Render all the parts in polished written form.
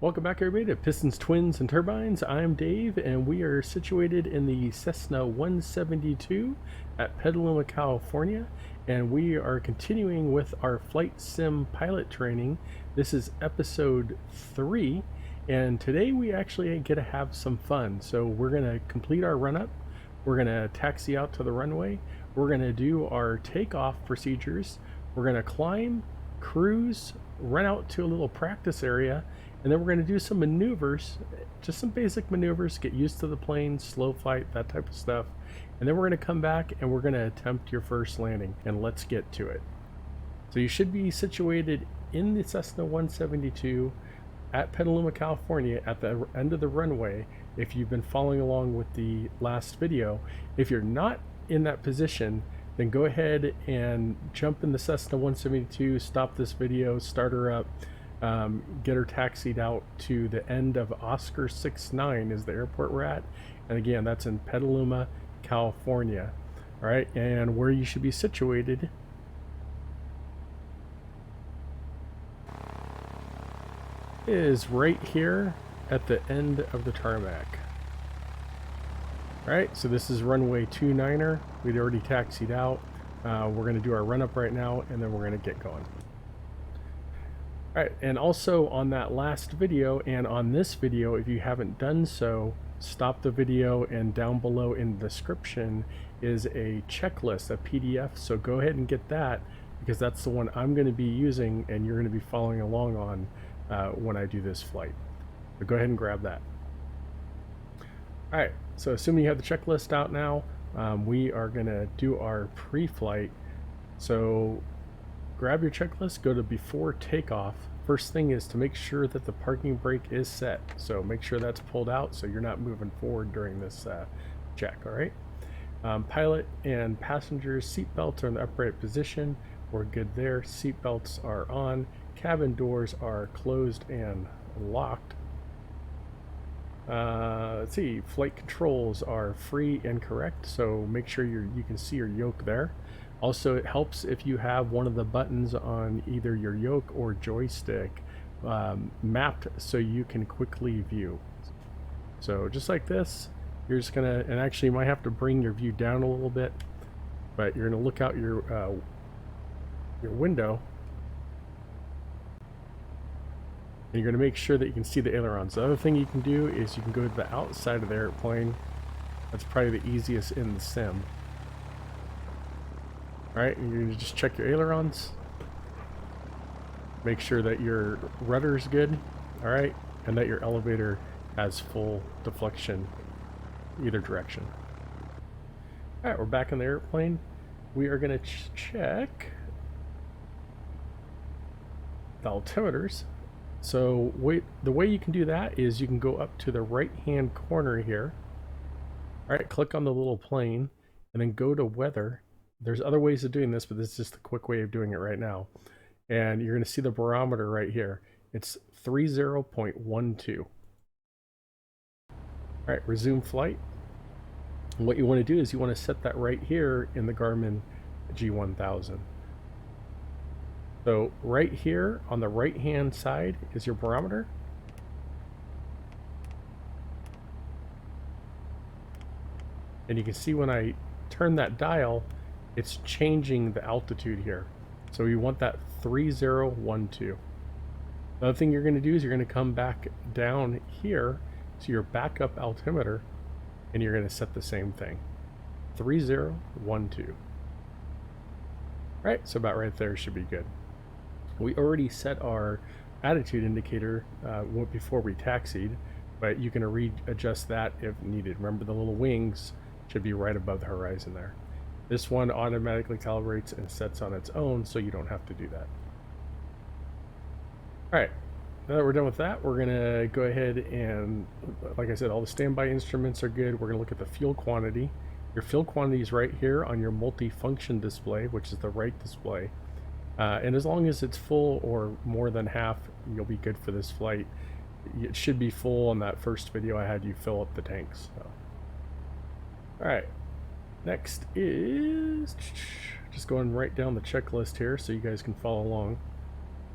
Welcome back everybody to Pistons, Twins, and Turbines. I'm Dave and we are situated in the Cessna 172 at Petaluma, California, and we are continuing with our flight sim pilot training. This is episode 3, and today we actually get to have some fun. So we're going to complete our run up, we're going to taxi out to the runway, we're going to do our takeoff procedures, we're going to climb, cruise, run out to a little practice area, and then we're going to do some maneuvers, just some basic maneuvers, get used to the plane, slow flight, that type of stuff. And then we're going to come back and we're going to attempt your first landing, and let's get to it. So you should be situated in the Cessna 172 at Petaluma, California at the end of the runway if you've been following along with the last video. If you're not in that position, then go ahead and jump in the Cessna 172, stop this video, start her up, get her taxied out to the end of Oscar 69 is the airport we're at, and again that's in Petaluma, California. All right, and where you should be situated is right here at the end of the tarmac. All right, so this is runway 29er. We'd already taxied out. We're going to do our run up right now, and then we're going to get going. All right, and also on that last video and on this video, if you haven't done so, stop the video, and down below in the description is a checklist, a PDF. So go ahead and get that, because that's the one I'm going to be using and you're going to be following along on when I do this flight. So go ahead and grab that. All right, so assuming you have the checklist out now, we are going to do our pre-flight. So grab your checklist, go to before takeoff. First thing is to make sure that the parking brake is set. So make sure that's pulled out so you're not moving forward during this check, all right? Pilot and passengers seatbelts are in the upright position. We're good there. Seatbelts are on. Cabin doors are closed and locked. Let's see, flight controls are free and correct, so make sure you can see your yoke there. Also, it helps if you have one of the buttons on either your yoke or joystick mapped so you can quickly view. So just like this, you're just gonna, and actually you might have to bring your view down a little bit, but you're gonna look out your window, and you're gonna make sure that you can see the ailerons. The other thing you can do is you can go to the outside of the airplane. That's probably the easiest in the sim. Alright, and you're going to just check your ailerons. Make sure that your rudder is good, alright, and that your elevator has full deflection either direction. Alright, we're back in the airplane. We are going to check the altimeters. So the way you can do that is you can go up to the right hand corner here. Alright, click on the little plane and then go to weather. There's other ways of doing this, but this is just a quick way of doing it right now. And you're going to see the barometer right here. It's 30.12. All right, resume flight. And what you want to do is you want to set that right here in the Garmin G1000. So right here on the right hand side is your barometer. And you can see when I turn that dial, it's changing the altitude here. So we want that 3012. The other thing you're going to do is you're going to come back down here to your backup altimeter, and you're going to set the same thing, 3012. Right, so about right there should be good. We already set our attitude indicator before we taxied, but you can readjust that if needed. Remember, the little wings should be right above the horizon there. This one automatically calibrates and sets on its own, so you don't have to do that. All right, now that we're done with that, we're gonna go ahead and, like I said, all the standby instruments are good. We're gonna look at the fuel quantity. Your fuel quantity is right here on your multi-function display, which is the right display. And as long as it's full or more than half, you'll be good for this flight. It should be full. On that first video I had you fill up the tanks. So. All right. Next is just going right down the checklist here so you guys can follow along.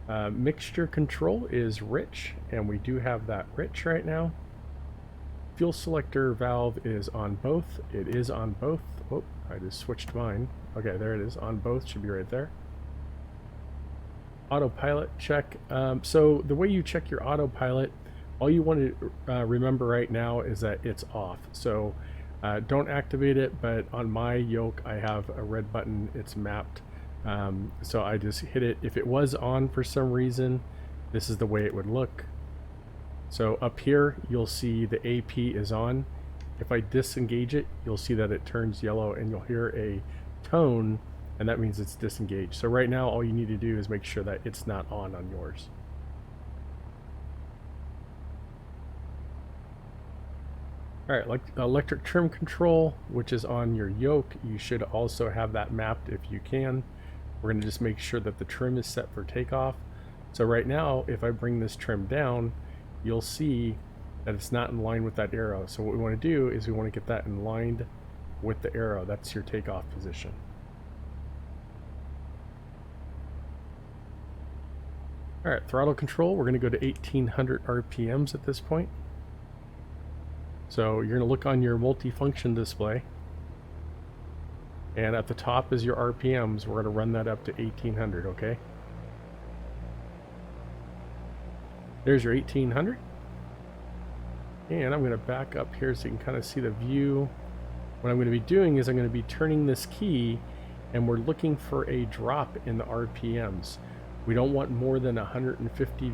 Mixture control is rich, and we do have that rich right now. Fuel selector valve is on both. It is on both. Oh, I just switched mine. Okay, there it is. On both, should be right there. Autopilot check. So the way you check your autopilot, all you want to remember right now is that it's off. So don't activate it, but on my yoke I have a red button. It's mapped. So I just hit it. If it was on for some reason, this is the way it would look. So up here you'll see the AP is on. If I disengage it, you'll see that it turns yellow and you'll hear a tone, and that means it's disengaged. So right now all you need to do is make sure that it's not on yours. Alright, like electric trim control, which is on your yoke, you should also have that mapped if you can. We're going to just make sure that the trim is set for takeoff. So right now, if I bring this trim down, you'll see that it's not in line with that arrow. So what we want to do is we want to get that in line with the arrow. That's your takeoff position. Alright, throttle control, we're going to go to 1800 RPMs at this point. So you're going to look on your multifunction display, and at the top is your RPMs. We're going to run that up to 1800, okay? There's your 1800. And I'm going to back up here so you can kind of see the view. What I'm going to be doing is I'm going to be turning this key, and we're looking for a drop in the RPMs. We don't want more than 150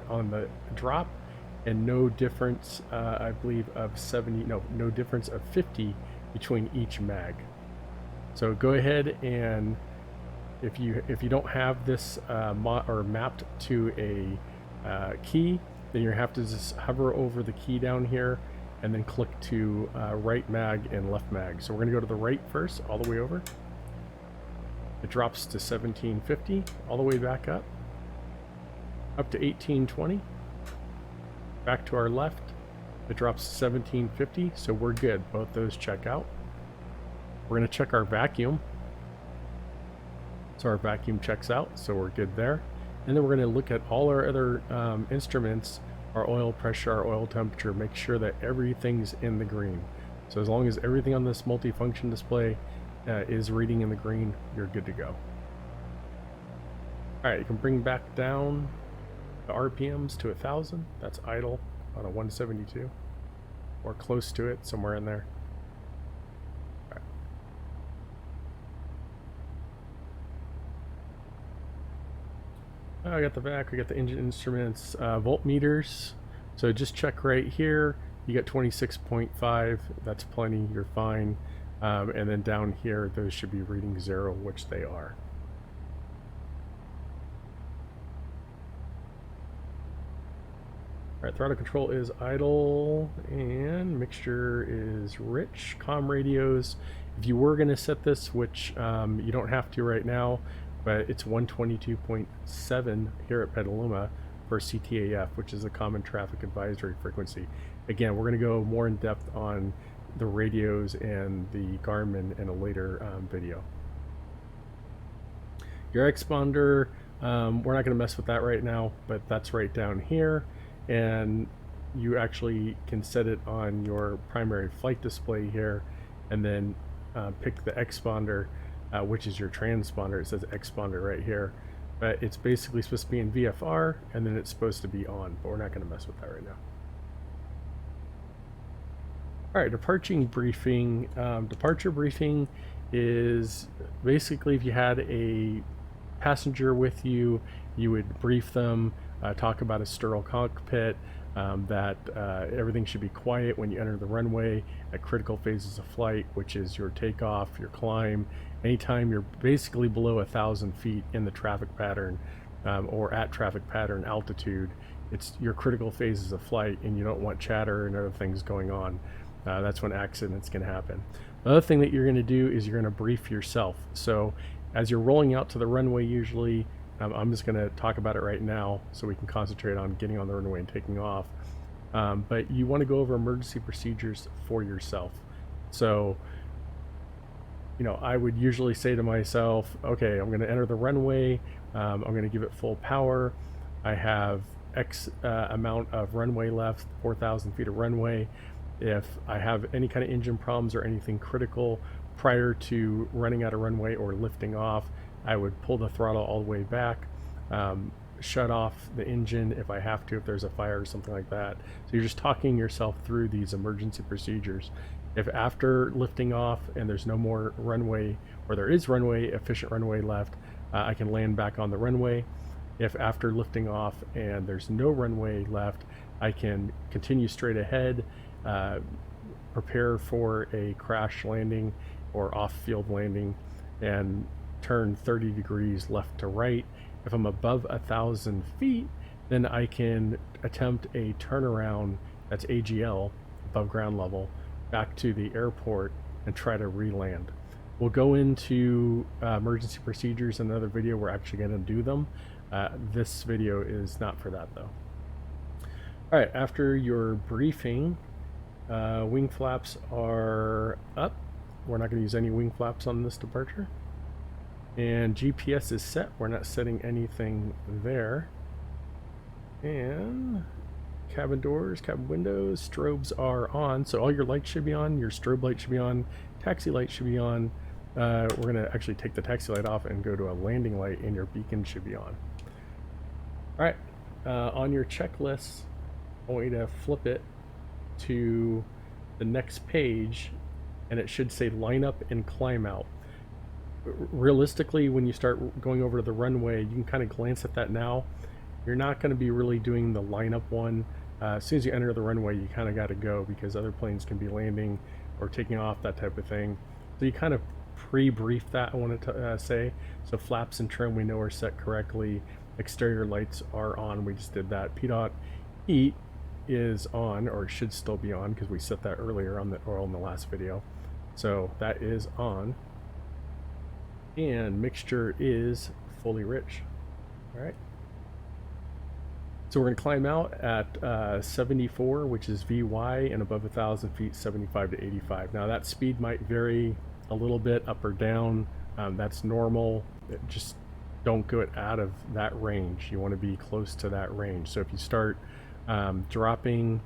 on the drop, and no difference, I believe, of 70, no difference of 50 between each mag. So go ahead, and if you don't have this mapped to a key, then you have to just hover over the key down here and then click to right mag and left mag. So we're going to go to the right first, all the way over. It drops to 1750, all the way back up to 1820. Back to our left, it drops to 1750, so we're good. Both those check out. We're going to check our vacuum. So our vacuum checks out, so we're good there. And then we're going to look at all our other instruments, our oil pressure, our oil temperature, make sure that everything's in the green. So as long as everything on this multifunction display is reading in the green, you're good to go. Alright, you can bring back down the RPMs to 1000. That's idle on a 172, or close to it, somewhere in there. I got the back, we got the engine instruments, voltmeters. So just check right here. You got 26.5, that's plenty, you're fine. And then down here, those should be reading 0, which they are. Alright, throttle control is idle, and mixture is rich. Comm radios, if you were going to set this, which you don't have to right now, but it's 122.7 here at Petaluma for CTAF, which is a Common Traffic Advisory Frequency. Again, we're going to go more in depth on the radios and the Garmin in a later video. Your exponder, we're not going to mess with that right now, but that's right down here, and you actually can set it on your primary flight display here, and then pick the exponder, which is your transponder. It says exponder right here, but it's basically supposed to be in VFR, and then it's supposed to be on, but we're not going to mess with that right now. All right, departure briefing. Departure briefing is basically if you had a passenger with you, you would brief them, talk about a sterile cockpit, that everything should be quiet when you enter the runway at critical phases of flight, which is your takeoff, your climb. Anytime you're basically below 1,000 feet in the traffic pattern, or at traffic pattern altitude, it's your critical phases of flight, and you don't want chatter and other things going on. That's when accidents can happen. The other thing that you're going to do is you're going to brief yourself. So as you're rolling out to the runway, usually, I'm just going to talk about it right now so we can concentrate on getting on the runway and taking off. But you want to go over emergency procedures for yourself. So, I would usually say to myself, okay, I'm going to enter the runway. I'm going to give it full power. I have X amount of runway left, 4,000 feet of runway. If I have any kind of engine problems or anything critical prior to running out of runway or lifting off, I would pull the throttle all the way back, shut off the engine if I have to, if there's a fire or something like that. So you're just talking yourself through these emergency procedures. If after lifting off and there's no more runway, or there is runway, efficient runway left, I can land back on the runway. If after lifting off and there's no runway left, I can continue straight ahead, prepare for a crash landing or off-field landing, and turn 30 degrees left to right. If I'm above 1,000 feet, then I can attempt a turnaround, that's AGL, above ground level, back to the airport and try to re-land. We'll go into emergency procedures in another video. We're actually going to do them. This video is not for that though. All right, after your briefing, wing flaps are up. We're not going to use any wing flaps on this departure. And GPS is set. We're not setting anything there. And cabin doors, cabin windows, strobes are on. So all your lights should be on. Your strobe light should be on. Taxi light should be on. We're going to actually take the taxi light off and go to a landing light, and your beacon should be on. All right. On your checklist, I want you to flip it to the next page, and it should say line up and climb out. Realistically, when you start going over to the runway, you can kind of glance at that now. You're not going to be really doing the lineup one. As soon as you enter the runway, you kind of got to go because other planes can be landing or taking off, that type of thing. So you kind of pre-brief that, I want to say. So flaps and trim we know are set correctly. Exterior lights are on. We just did that. PDOT heat is on, or should still be on because we set that earlier on the last video. So that is on. And mixture is fully rich. All right. So we're going to climb out at 74, which is VY, and above 1,000 feet, 75 to 85. Now that speed might vary a little bit up or down. That's normal. Just don't go out of that range. You want to be close to that range. So if you start dropping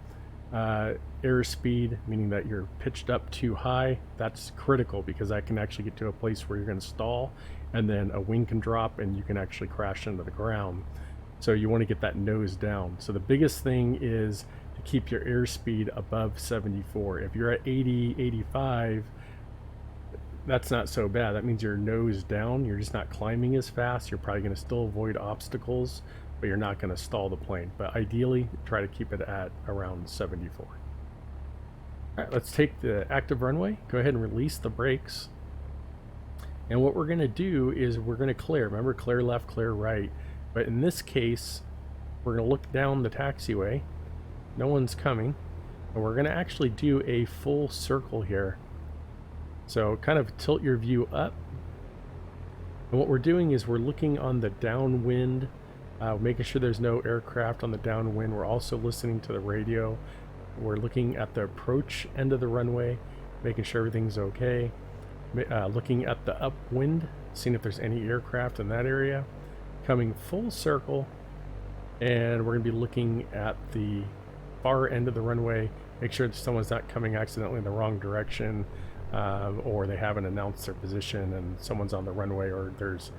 airspeed, meaning that you're pitched up too high, that's critical because that can actually get to a place where you're going to stall, and then a wing can drop and you can actually crash into the ground. So you want to get that nose down. So the biggest thing is to keep your airspeed above 74. If you're at 80, 85, that's not so bad. That means your nose down. You're just not climbing as fast. You're probably going to still avoid obstacles, but you're not going to stall the plane. But ideally, try to keep it at around 74. All right, let's take the active runway. Go ahead and release the brakes. And what we're going to do is we're going to clear. Remember, clear left, clear right. But in this case, we're going to look down the taxiway. No one's coming. And we're going to actually do a full circle here. So kind of tilt your view up. And what we're doing is we're looking on the downwind, making sure there's no aircraft on the downwind. We're also listening to the radio. We're looking at the approach end of the runway, making sure everything's okay. Looking at the upwind, seeing if there's any aircraft in that area. Coming full circle, and we're going to be looking at the far end of the runway. Make sure that someone's not coming accidentally in the wrong direction, or they haven't announced their position and someone's on the runway, or there's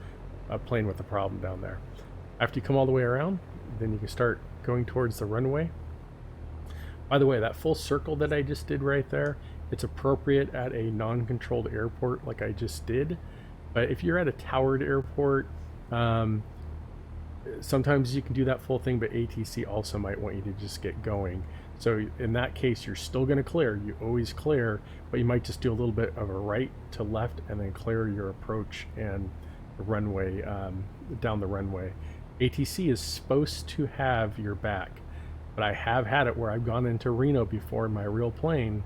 a plane with a problem down there. After you come all the way around, then you can start going towards the runway. By the way, that full circle that I just did right there, it's appropriate at a non-controlled airport like I just did. But if you're at a towered airport, sometimes you can do that full thing, but ATC also might want you to just get going. So in that case, you're still going to clear. You always clear, but you might just do a little bit of a right to left and then clear your approach and the runway, down the runway. ATC is supposed to have your back, but I have had it where I've gone into Reno before in my real plane,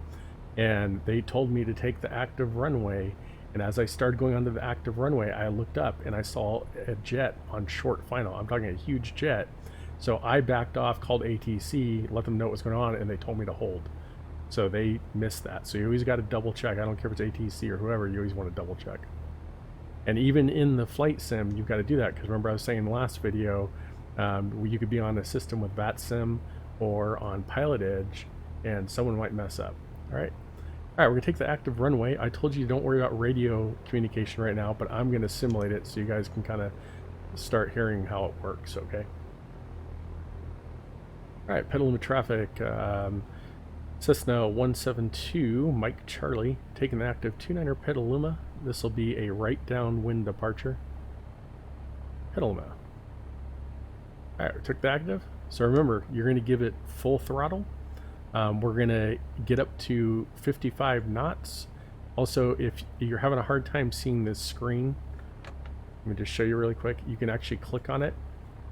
and they told me to take the active runway. And as I started going onto the active runway, I looked up and I saw a jet on short final. I'm talking a huge jet. So I backed off, called ATC, let them know what was going on, and they told me to hold. So they missed that. So you always got to double check. I don't care if it's ATC or whoever, you always want to double check. And even in the flight sim, you've got to do that, because remember I was saying in the last video, you could be on a system with VATSIM or on PilotEdge, and someone might mess up. All right, we're gonna take the active runway. I told you don't worry about radio communication right now, but I'm gonna simulate it so you guys can kind of start hearing how it works, okay? All right, Petaluma traffic, Cessna 172, Mike Charlie, taking the active 29er Petaluma. This will be a right downwind departure. Petaluma. All right, we took the active. So remember, you're going to give it full throttle. We're going to get up to 55 knots. Also, if you're having a hard time seeing this screen, let me just show you really quick. You can actually click on it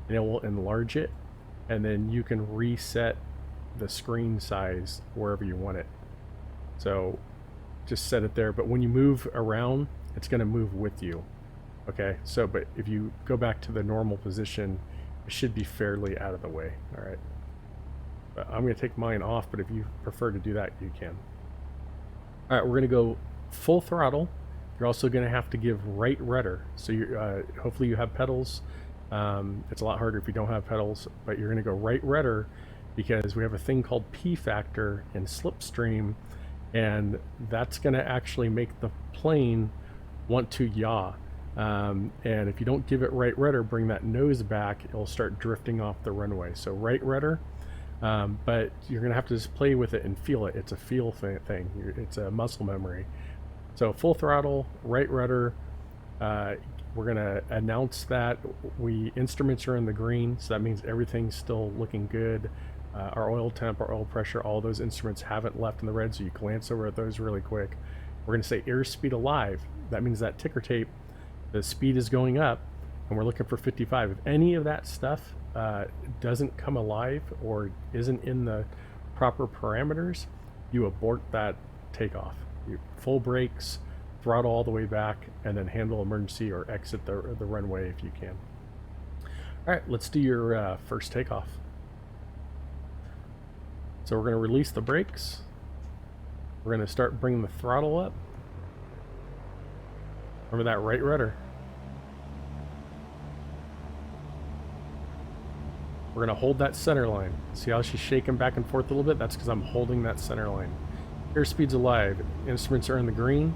and it will enlarge it, and then you can reset the screen size wherever you want it. So just set it there, but when you move around, it's going to move with you. Okay, so but if you go back to the normal position, it should be fairly out of the way. All right, but I'm going to take mine off, but if you prefer to do that, you can. All right, we're going to go full throttle. You're also going to have to give right rudder, so you're hopefully you have pedals. It's a lot harder if you don't have pedals, but you're going to go right rudder, because we have a thing called P factor and slipstream, and that's going to actually make the plane want to yaw. And if you don't give it right rudder, bring that nose back, it'll start drifting off the runway. So right rudder, but you're going to have to just play with it and feel it. It's a feel thing. It's a muscle memory. So full throttle, right rudder. We're going to announce that instruments are in the green, so that means everything's still looking good. Our oil temp, our oil pressure, all those instruments haven't left in the red, so you glance over at those really quick. We're going to say airspeed alive. That means that ticker tape, the speed is going up, and we're looking for 55. If any of that stuff doesn't come alive or isn't in the proper parameters, you abort that takeoff. You full brakes, throttle all the way back, and then handle emergency or exit the runway if you can. All right, let's do your first takeoff. So we're going to release the brakes. We're going to start bringing the throttle up. Remember that right rudder. We're going to hold that center line. See how she's shaking back and forth a little bit? That's because I'm holding that center line. Airspeed's alive. Instruments are in the green.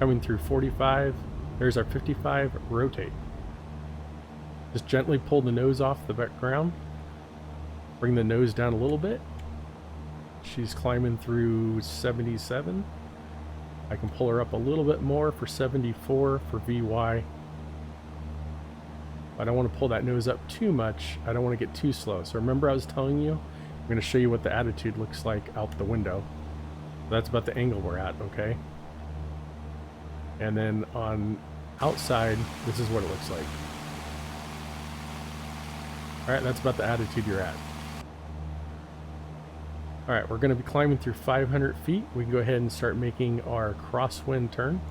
Coming through 45. There's our 55. Rotate. Just gently pull the nose off the ground. Bring the nose down a little bit. She's climbing through 77. I can pull her up a little bit more for 74 for VY. I don't want to pull that nose up too much. I don't want to get too slow. So remember I was telling you, I'm going to show you what the attitude looks like out the window. That's about the angle we're at, okay? And then on outside, this is what it looks like. All right, that's about the attitude you're at. All right, we're going to be climbing through 500 feet. We can go ahead and start making our crosswind turn.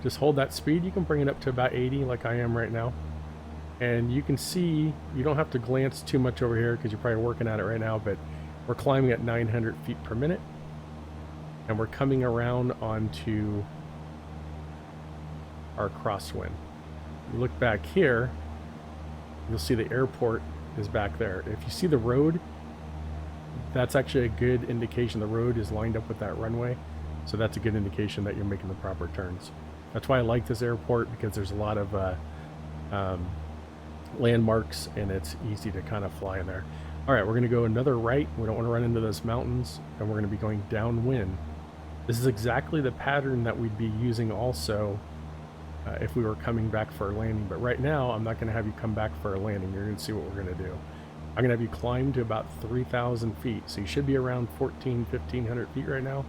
Just hold that speed. You can bring it up to about 80 like I am right now. And you can see, you don't have to glance too much over here because you're probably working at it right now, but we're climbing at 900 feet per minute. And we're coming around onto our crosswind. You look back here, you'll see the airport is back there. If you see the road, that's actually a good indication the road is lined up with that runway. So that's a good indication that you're making the proper turns. That's why I like this airport, because there's a lot of landmarks and it's easy to kind of fly in there. All right, we're going to go another right. We don't want to run into those mountains, and we're going to be going downwind. This is exactly the pattern that we'd be using also if we were coming back for a landing. But right now, I'm not going to have you come back for a landing. You're going to see what we're going to do. I'm going to have you climb to about 3,000 feet. So you should be around 1,500 feet right now.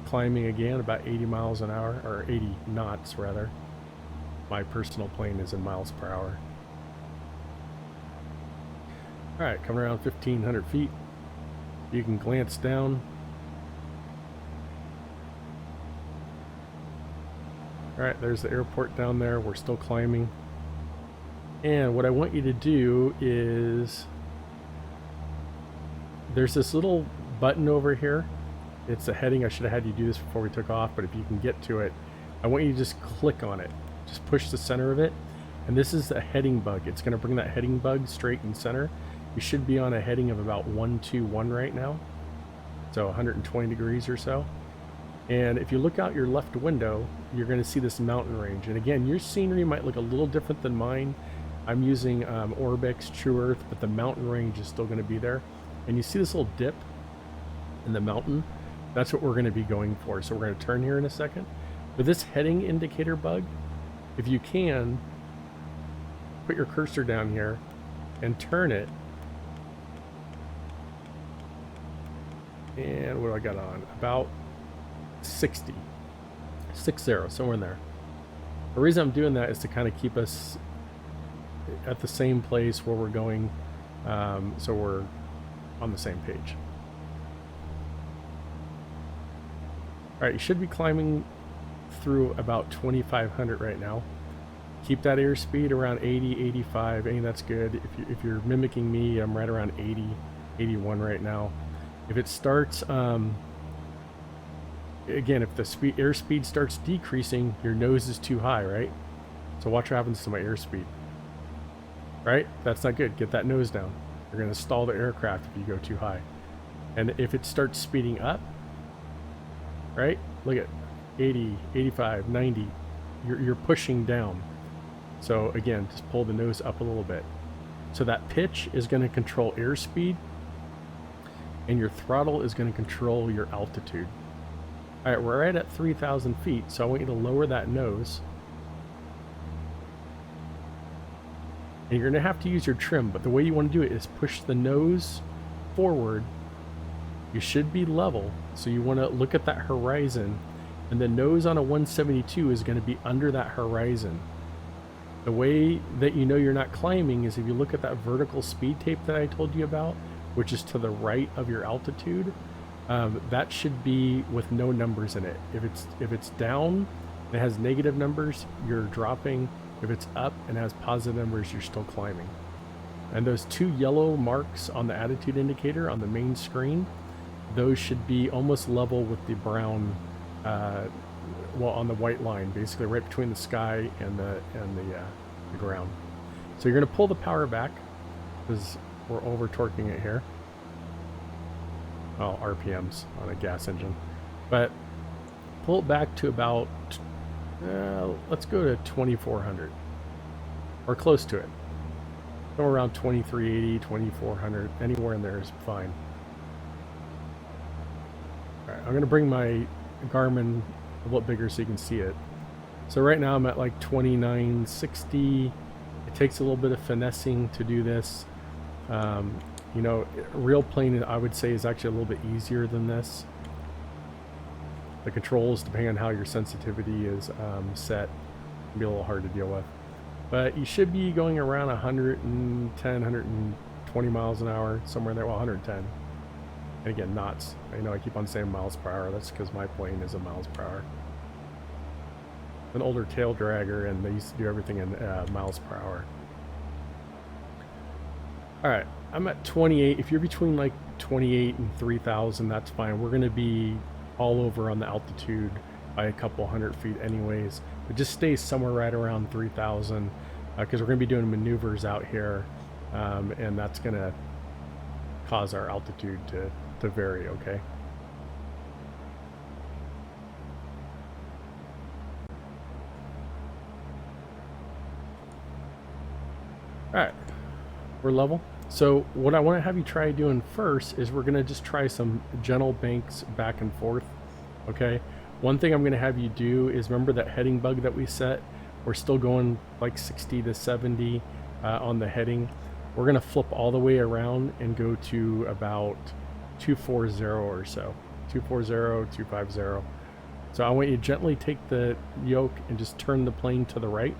Climbing again about 80 miles an hour, or 80 knots rather. My personal plane is in miles per hour. All right, coming around 1,500 feet. You can glance down. All right, there's the airport down there. We're still climbing. And what I want you to do is, there's this little button over here It's a heading. I should have had you do this before we took off, but if you can get to it, I want you to just click on it. Just push the center of it. And this is a heading bug. It's going to bring that heading bug straight in center. You should be on a heading of about 121 right now. So 120 degrees or so. And if you look out your left window, you're going to see this mountain range. And again, your scenery might look a little different than mine. I'm using Orbx, TrueEarth, but the mountain range is still going to be there. And you see this little dip in the mountain? That's what we're going to be going for. So we're going to turn here in a second. With this heading indicator bug, if you can, put your cursor down here and turn it. And what do I got on? About 60, somewhere in there. The reason I'm doing that is to kind of keep us at the same place where we're going, so we're on the same page. All right, you should be climbing through about 2,500 right now. Keep that airspeed around 80, 85. Any that's good. If you're mimicking me, I'm right around 80, 81 right now. If it starts, again, if the airspeed starts decreasing, your nose is too high, right? So watch what happens to my airspeed. Right? That's not good. Get that nose down. You're going to stall the aircraft if you go too high. And if it starts speeding up, right? Look at 80, 85, 90. You're pushing down. So again, just pull the nose up a little bit. So that pitch is going to control airspeed, and your throttle is going to control your altitude. All right, we're right at 3,000 feet, so I want you to lower that nose. And you're going to have to use your trim, but the way you want to do it is push the nose forward. You should be level, so you want to look at that horizon, and the nose on a 172 is going to be under that horizon. The way that you know you're not climbing is if you look at that vertical speed tape that I told you about, which is to the right of your altitude. That should be with no numbers in it. If it's down and it has negative numbers, you're dropping. If it's up and has positive numbers, you're still climbing. And those two yellow marks on the attitude indicator on the main screen, those should be almost level with the brown, well, on the white line, basically right between the sky and the ground. So you're going to pull the power back because we're over torquing it here. Oh, RPMs on a gas engine. But pull it back to about, let's go to 2,400 or close to it. Somewhere around 2,380, 2,400, anywhere in there is fine. All right, I'm going to bring my Garmin a little bigger so you can see it. So right now I'm at like 2960. It takes a little bit of finessing to do this. You know, real plane I would say is actually a little bit easier than this. The controls, depending on how your sensitivity is set, can be a little hard to deal with. But you should be going around 110, 120 miles an hour, somewhere there. Well, 110. And again, knots. I know I keep on saying miles per hour. That's because my plane is a miles per hour. An older tail dragger, and they used to do everything in miles per hour. All right, I'm at 28. If you're between like 28 and 3,000, that's fine. We're going to be all over on the altitude by a couple hundred feet anyways. But just stay somewhere right around 3,000 because we're going to be doing maneuvers out here, and that's going to cause our altitude to vary, okay? All right, we're level. So what I want to have you try doing first is we're going to just try some gentle banks back and forth, okay? One thing I'm going to have you do is remember that heading bug that we set. We're still going like 60 to 70 on the heading. We're going to flip all the way around and go to about 240 or so. 240, 250. So I want you to gently take the yoke and just turn the plane to the right.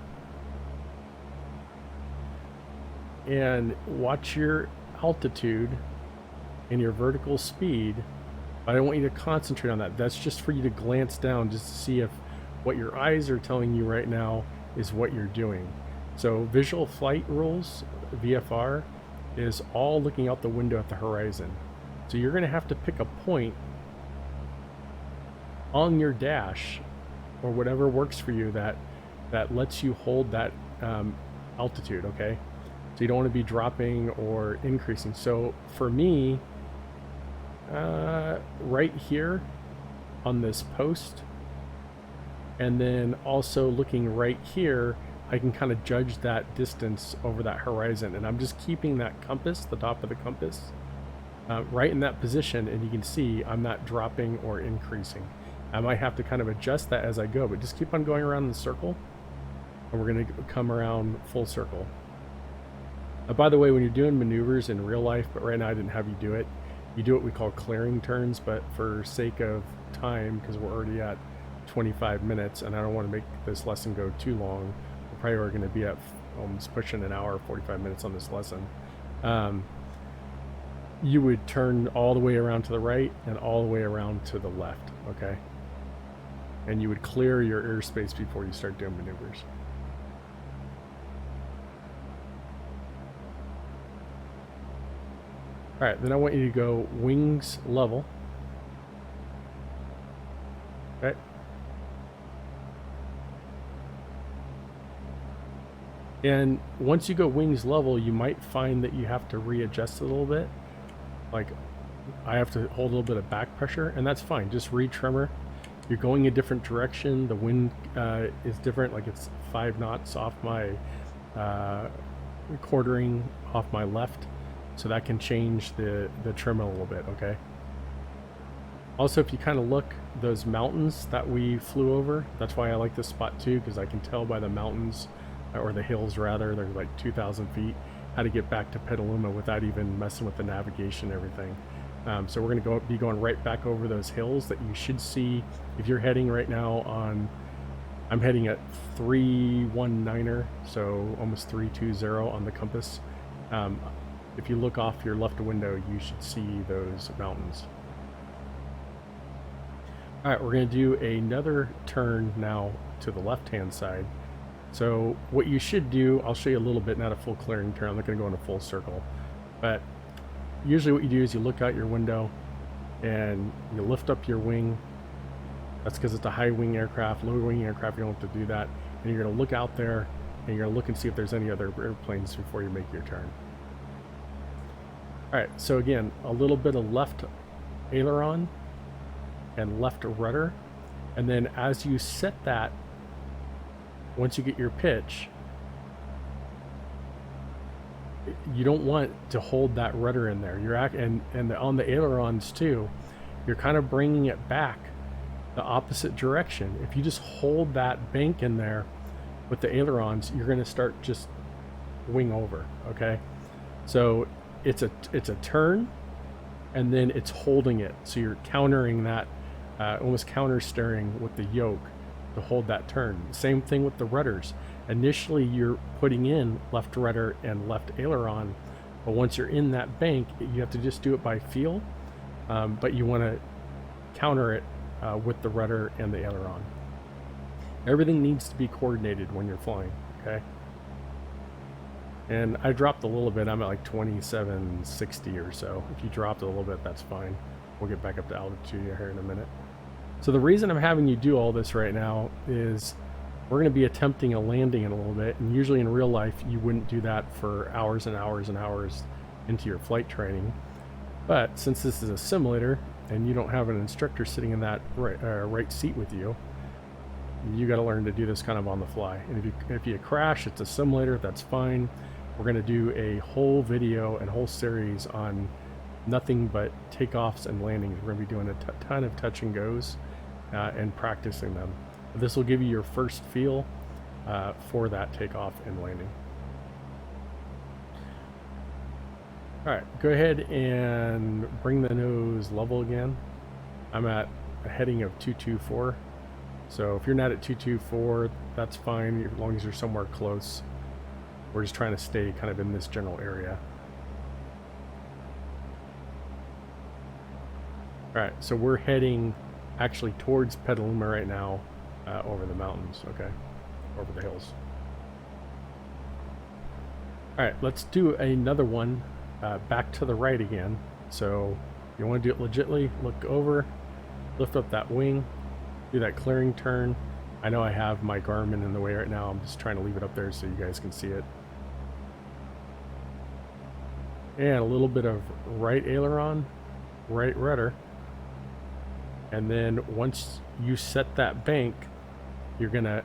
And watch your altitude and your vertical speed. I don't want you to concentrate on that. That's just for you to glance down just to see if what your eyes are telling you right now is what you're doing. So visual flight rules, VFR, is all looking out the window at the horizon. So you're going to have to pick a point on your dash or whatever works for you that lets you hold that altitude, okay? So you don't want to be dropping or increasing. So for me, right here on this post, and then also looking right here, I can kind of judge that distance over that horizon, and I'm just keeping that compass, the top of the compass, right in that position, and you can see I'm not dropping or increasing. I might have to kind of adjust that as I go, but just keep on going around in the circle, and we're going to come around full circle. By the way, when you're doing maneuvers in real life, but right now I didn't have you do it, you do what we call clearing turns, but for sake of time, because we're already at 25 minutes, and I don't want to make this lesson go too long, we're probably are going to be at almost pushing an hour, 45 minutes on this lesson. You would turn all the way around to the right and all the way around to the left, okay? And you would clear your airspace before you start doing maneuvers. All right, then I want you to go wings level. Okay. And once you go wings level, you might find that you have to readjust it a little bit. Like I have to hold a little bit of back pressure, and that's fine. Just retrimmer. You're going a different direction. The wind is different. Like it's 5 knots off my quartering off my left. So that can change the trim a little bit, okay? Also, if you kind of look, those mountains that we flew over, that's why I like this spot too, because I can tell by the mountains, or the hills rather, they're like 2,000 feet, how to get back to Petaluma without even messing with the navigation and everything. So we're going to be going right back over those hills that you should see if you're heading right now on, I'm heading at 319er, so almost 320 on the compass. If you look off your left window, you should see those mountains. All right, we're going to do another turn now to the left-hand side. So what you should do, I'll show you a little bit, not a full clearing turn. I'm not going to go in a full circle. But usually what you do is you look out your window and you lift up your wing. That's because it's a high wing aircraft. Low wing aircraft, you don't have to do that. And you're going to look out there and you're going to look and see if there's any other airplanes before you make your turn. All right, so again, a little bit of left aileron and left rudder. And then as you set that, once you get your pitch, you don't want to hold that rudder in there. You're on the ailerons too, you're kind of bringing it back the opposite direction. If you just hold that bank in there with the ailerons, you're going to start just wing over, okay? So it's a turn, and then it's holding it. So you're countering that, almost counter steering with the yoke to hold that turn. Same thing with the rudders. Initially, you're putting in left rudder and left aileron, but once you're in that bank, you have to just do it by feel, but you want to counter it with the rudder and the aileron. Everything needs to be coordinated when you're flying, okay? And I dropped a little bit. I'm at like 2760 or so. If you dropped it a little bit, that's fine. We'll get back up to altitude here in a minute. So the reason I'm having you do all this right now is we're going to be attempting a landing in a little bit. And usually in real life, you wouldn't do that for hours and hours and hours into your flight training. But since this is a simulator and you don't have an instructor sitting in that right seat with you, you got to learn to do this kind of on the fly. And if you crash, it's a simulator, that's fine. We're going to do a whole video and whole series on nothing but takeoffs and landings. We're going to be doing a ton of touch and goes and practicing them. This will give you your first feel for that takeoff and landing. All right, go ahead and bring the nose level again. I'm at a heading of 224. So if you're not at 224, that's fine, as long as you're somewhere close. We're just trying to stay kind of in this general area. All right, so we're heading actually towards Petaluma right now, over the mountains, okay, over the hills. All right, let's do another one back to the right again. So you want to do it legitly, look over, lift up that wing, do that clearing turn. I know I have my Garmin in the way right now. I'm just trying to leave it up there so you guys can see it. And a little bit of right aileron, right rudder. And then once you set that bank, you're gonna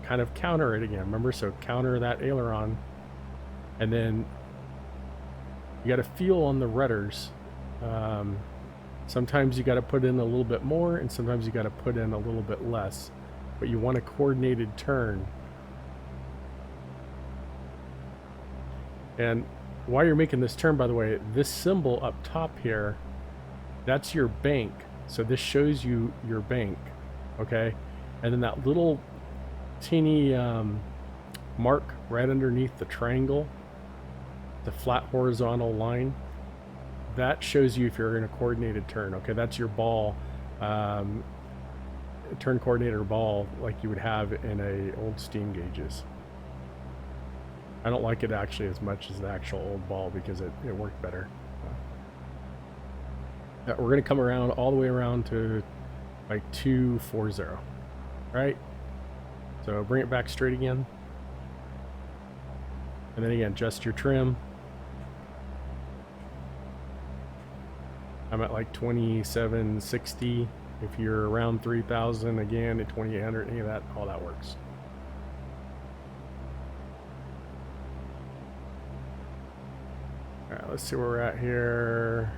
kind of counter it again. Remember, so counter that aileron. And then you got to feel on the rudders. Sometimes you got to put in a little bit more, and sometimes you got to put in a little bit less. But you want a coordinated turn. And while you're making this turn, by the way, this symbol up top here, that's your bank. So this shows you your bank, okay? And then that little teeny mark right underneath the triangle, the flat horizontal line, that shows you if you're in a coordinated turn. Okay, that's your ball, turn coordinator ball, like you would have in a old steam gauges. I don't like it actually as much as the actual old ball because it worked better. We're going to come around all the way around to like 240, right? So bring it back straight again. And then again, adjust your trim. I'm at like 2760. If you're around 3000, again at 2800, any of that, all that works. All right, let's see where we're at here.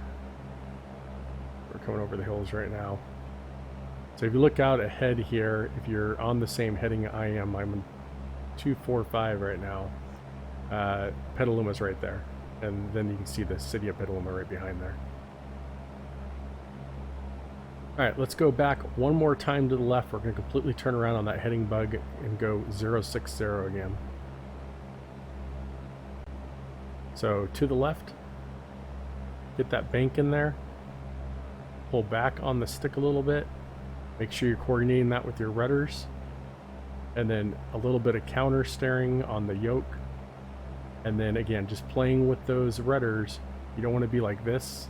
We're coming over the hills right now. So if you look out ahead here, if you're on the same heading I am, I'm in 245 right now. Petaluma's right there. And then you can see the city of Petaluma right behind there. All right, let's go back one more time to the left. We're going to completely turn around on that heading bug and go 060 again. So to the left, get that bank in there, pull back on the stick a little bit, make sure you're coordinating that with your rudders, and then a little bit of counter steering on the yoke. And then again, just playing with those rudders. You don't want to be like this,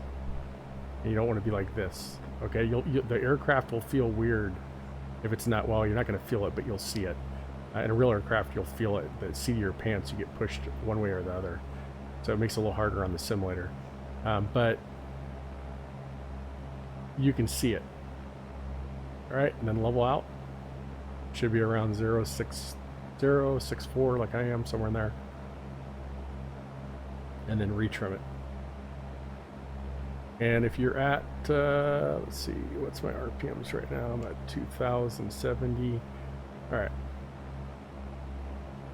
and you don't want to be like this. Okay, the aircraft will feel weird if it's not, well, you're not going to feel it, but you'll see it. In a real aircraft, you'll feel it. The seat of your pants, you get pushed one way or the other. So it makes it a little harder on the simulator. But you can see it. All right, and then level out. Should be around 060, 64, like I am, somewhere in there. And then retrim it. And if you're at, let's see, what's my RPMs right now? I'm at 2070. All right.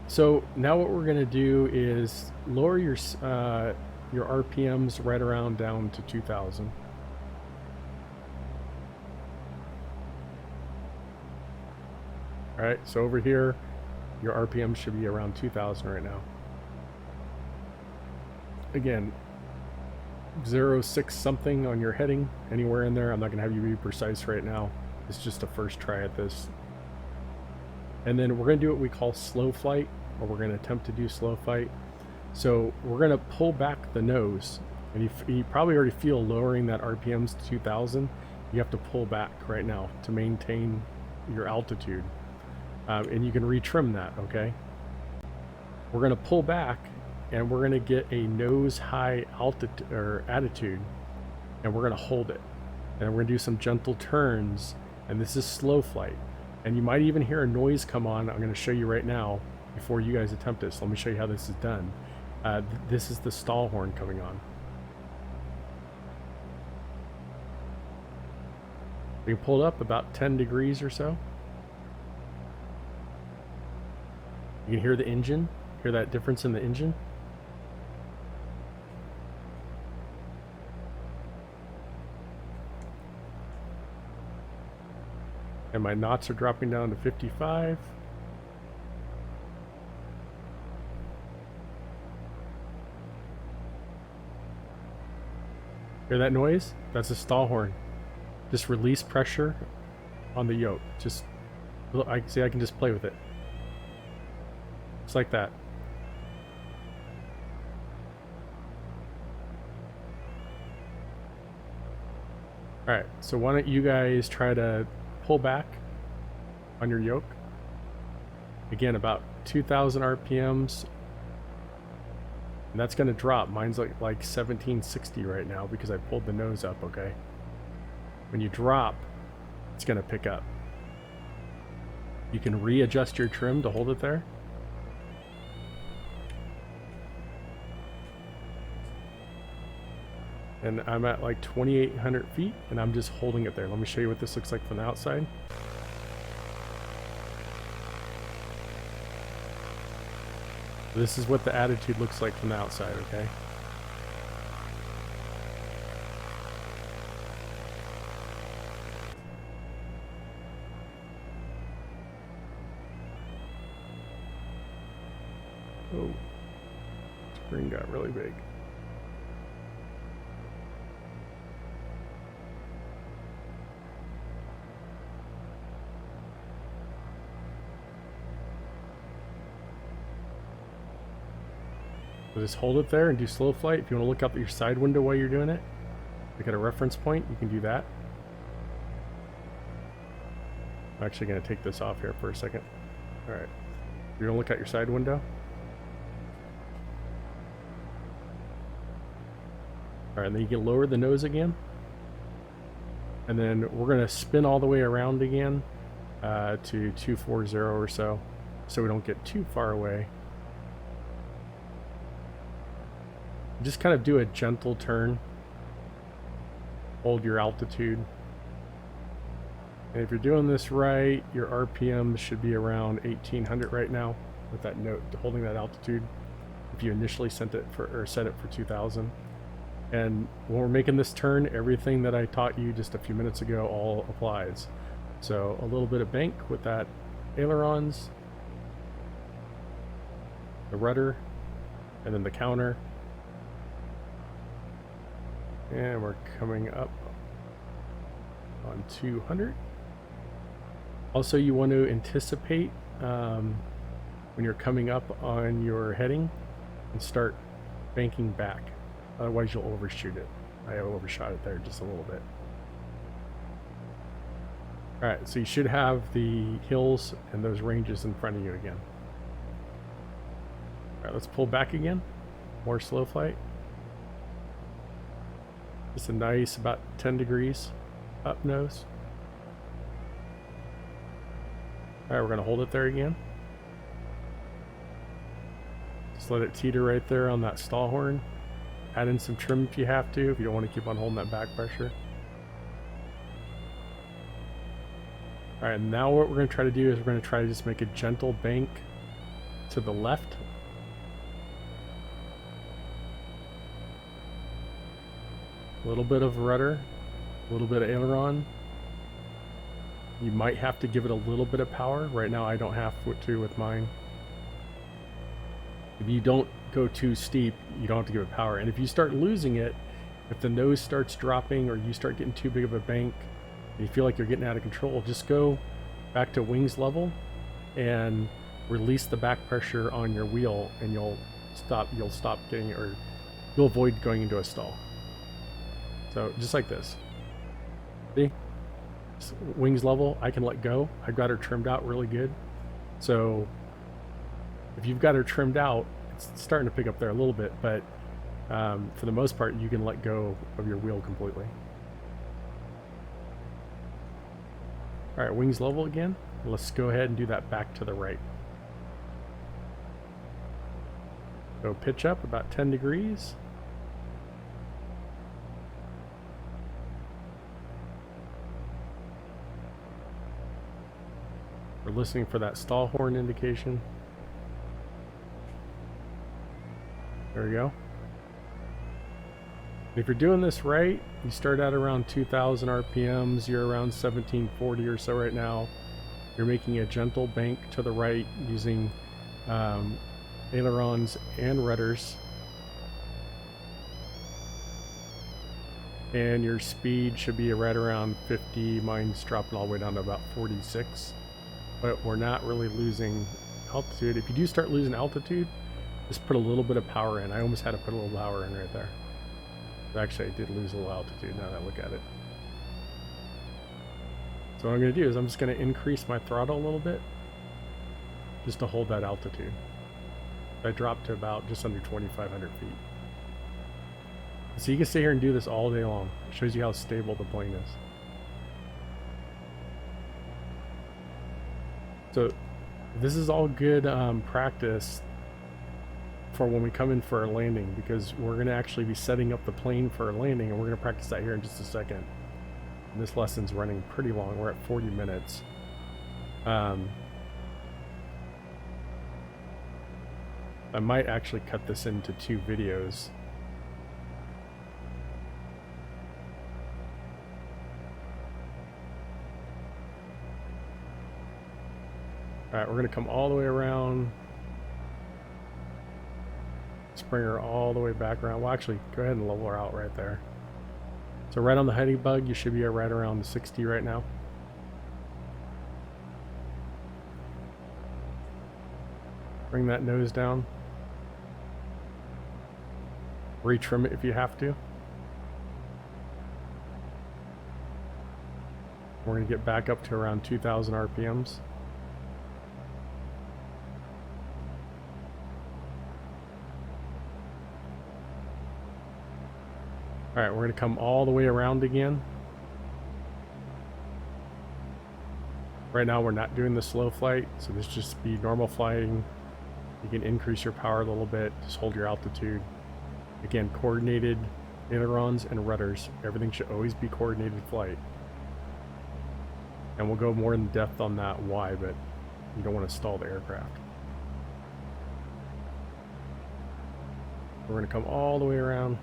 So now what we're going to do is lower your RPMs right around down to 2000. All right, so over here, your RPM should be around 2000 right now. Again, 06 something on your heading, anywhere in there. I'm not going to have you be precise right now. It's just a first try at this. And then we're going to do what we call slow flight, or we're going to attempt to do slow flight. So we're going to pull back the nose, and you probably already feel lowering that RPMs to 2000. You have to pull back right now to maintain your altitude, and you can retrim that. Okay, we're going to pull back, and we're going to get a nose high altitude or attitude, and we're going to hold it, and we're going to do some gentle turns, and this is slow flight. And you might even hear a noise come on. I'm going to show you right now before you guys attempt this. Let me show you how this is done. This is the stall horn coming on. We can pull it up about 10 degrees or so. You can hear the engine. Hear that difference in the engine? And my knots are dropping down to 55. Hear that noise? That's a stall horn. Just release pressure on the yoke. Just, I can just play with it. Just like that. Alright, so why don't you guys try to pull back on your yoke. Again, about 2,000 RPMs. And that's going to drop. Mine's like 1760 right now because I pulled the nose up, okay? When you drop, it's going to pick up. You can readjust your trim to hold it there. And I'm at like 2,800 feet, and I'm just holding it there. Let me show you what this looks like from the outside. This is what the attitude looks like from the outside, okay? Oh, screen got really big. So just hold it there and do slow flight. If you want to look out your side window while you're doing it, look at a reference point, you can do that. I'm actually going to take this off here for a second. Alright. You're going to look out your side window. Alright, and then you can lower the nose again. And then we're going to spin all the way around again to 240 or so we don't get too far away. Just kind of do a gentle turn. Hold your altitude. And if you're doing this right, your RPM should be around 1,800 right now with that note, holding that altitude. If you initially set it for 2,000. And when we're making this turn, everything that I taught you just a few minutes ago all applies. So a little bit of bank with that ailerons, the rudder, and then the counter. And we're coming up on 200. Also, you want to anticipate when you're coming up on your heading and start banking back. Otherwise, you'll overshoot it. I overshot it there just a little bit. Alright, so you should have the hills and those ranges in front of you again. Alright, let's pull back again. More slow flight. Just a nice about 10 degrees up nose. Alright, we're going to hold it there again. Just let it teeter right there on that stall horn. Add in some trim if you have to, if you don't want to keep on holding that back pressure. Alright, now what we're going to try to do is we're going to try to just make a gentle bank to the left. A little bit of rudder, a little bit of aileron. You might have to give it a little bit of power. Right now I don't have to with mine. If you don't go too steep, you don't have to give it power. And if you start losing it, if the nose starts dropping or you start getting too big of a bank and you feel like you're getting out of control, just go back to wings level and release the back pressure on your wheel, and you'll stop getting, or you'll avoid going into a stall. So just like this. See? Just wings level, I can let go. I've got her trimmed out really good. So if you've got her trimmed out, it's starting to pick up there a little bit, but for the most part, you can let go of your wheel completely. All right, wings level again. Let's go ahead and do that back to the right. So pitch up about 10 degrees. We're listening for that stall horn indication. There we go. If you're doing this right, you start out around 2,000 RPMs, you're around 1740 or so right now. You're making a gentle bank to the right using ailerons and rudders. And your speed should be right around 50. Mine's dropping all the way down to about 46. But we're not really losing altitude. If you do start losing altitude, just put a little bit of power in. I almost had to put a little power in right there. Actually, I did lose a little altitude now that I look at it. So what I'm going to do is I'm just going to increase my throttle a little bit just to hold that altitude. I dropped to about just under 2,500 feet. So you can stay here and do this all day long. It shows you how stable the plane is. So this is all good practice for when we come in for our landing, because we're going to actually be setting up the plane for our landing, and we're going to practice that here in just a second. And this lesson's running pretty long. We're at 40 minutes. I might actually cut this into 2 videos. Alright, we're going to come all the way around. Bring her all the way back around. Well, actually, go ahead and level her out right there. So right on the heading bug, you should be right around 60 right now. Bring that nose down. Retrim it if you have to. We're going to get back up to around 2,000 RPMs. Alright, we're going to come all the way around again. Right now we're not doing the slow flight, so this just be normal flying. You can increase your power a little bit, just hold your altitude. Again, coordinated ailerons and rudders. Everything should always be coordinated flight. And we'll go more in depth on that why, but you don't want to stall the aircraft. We're going to come all the way around.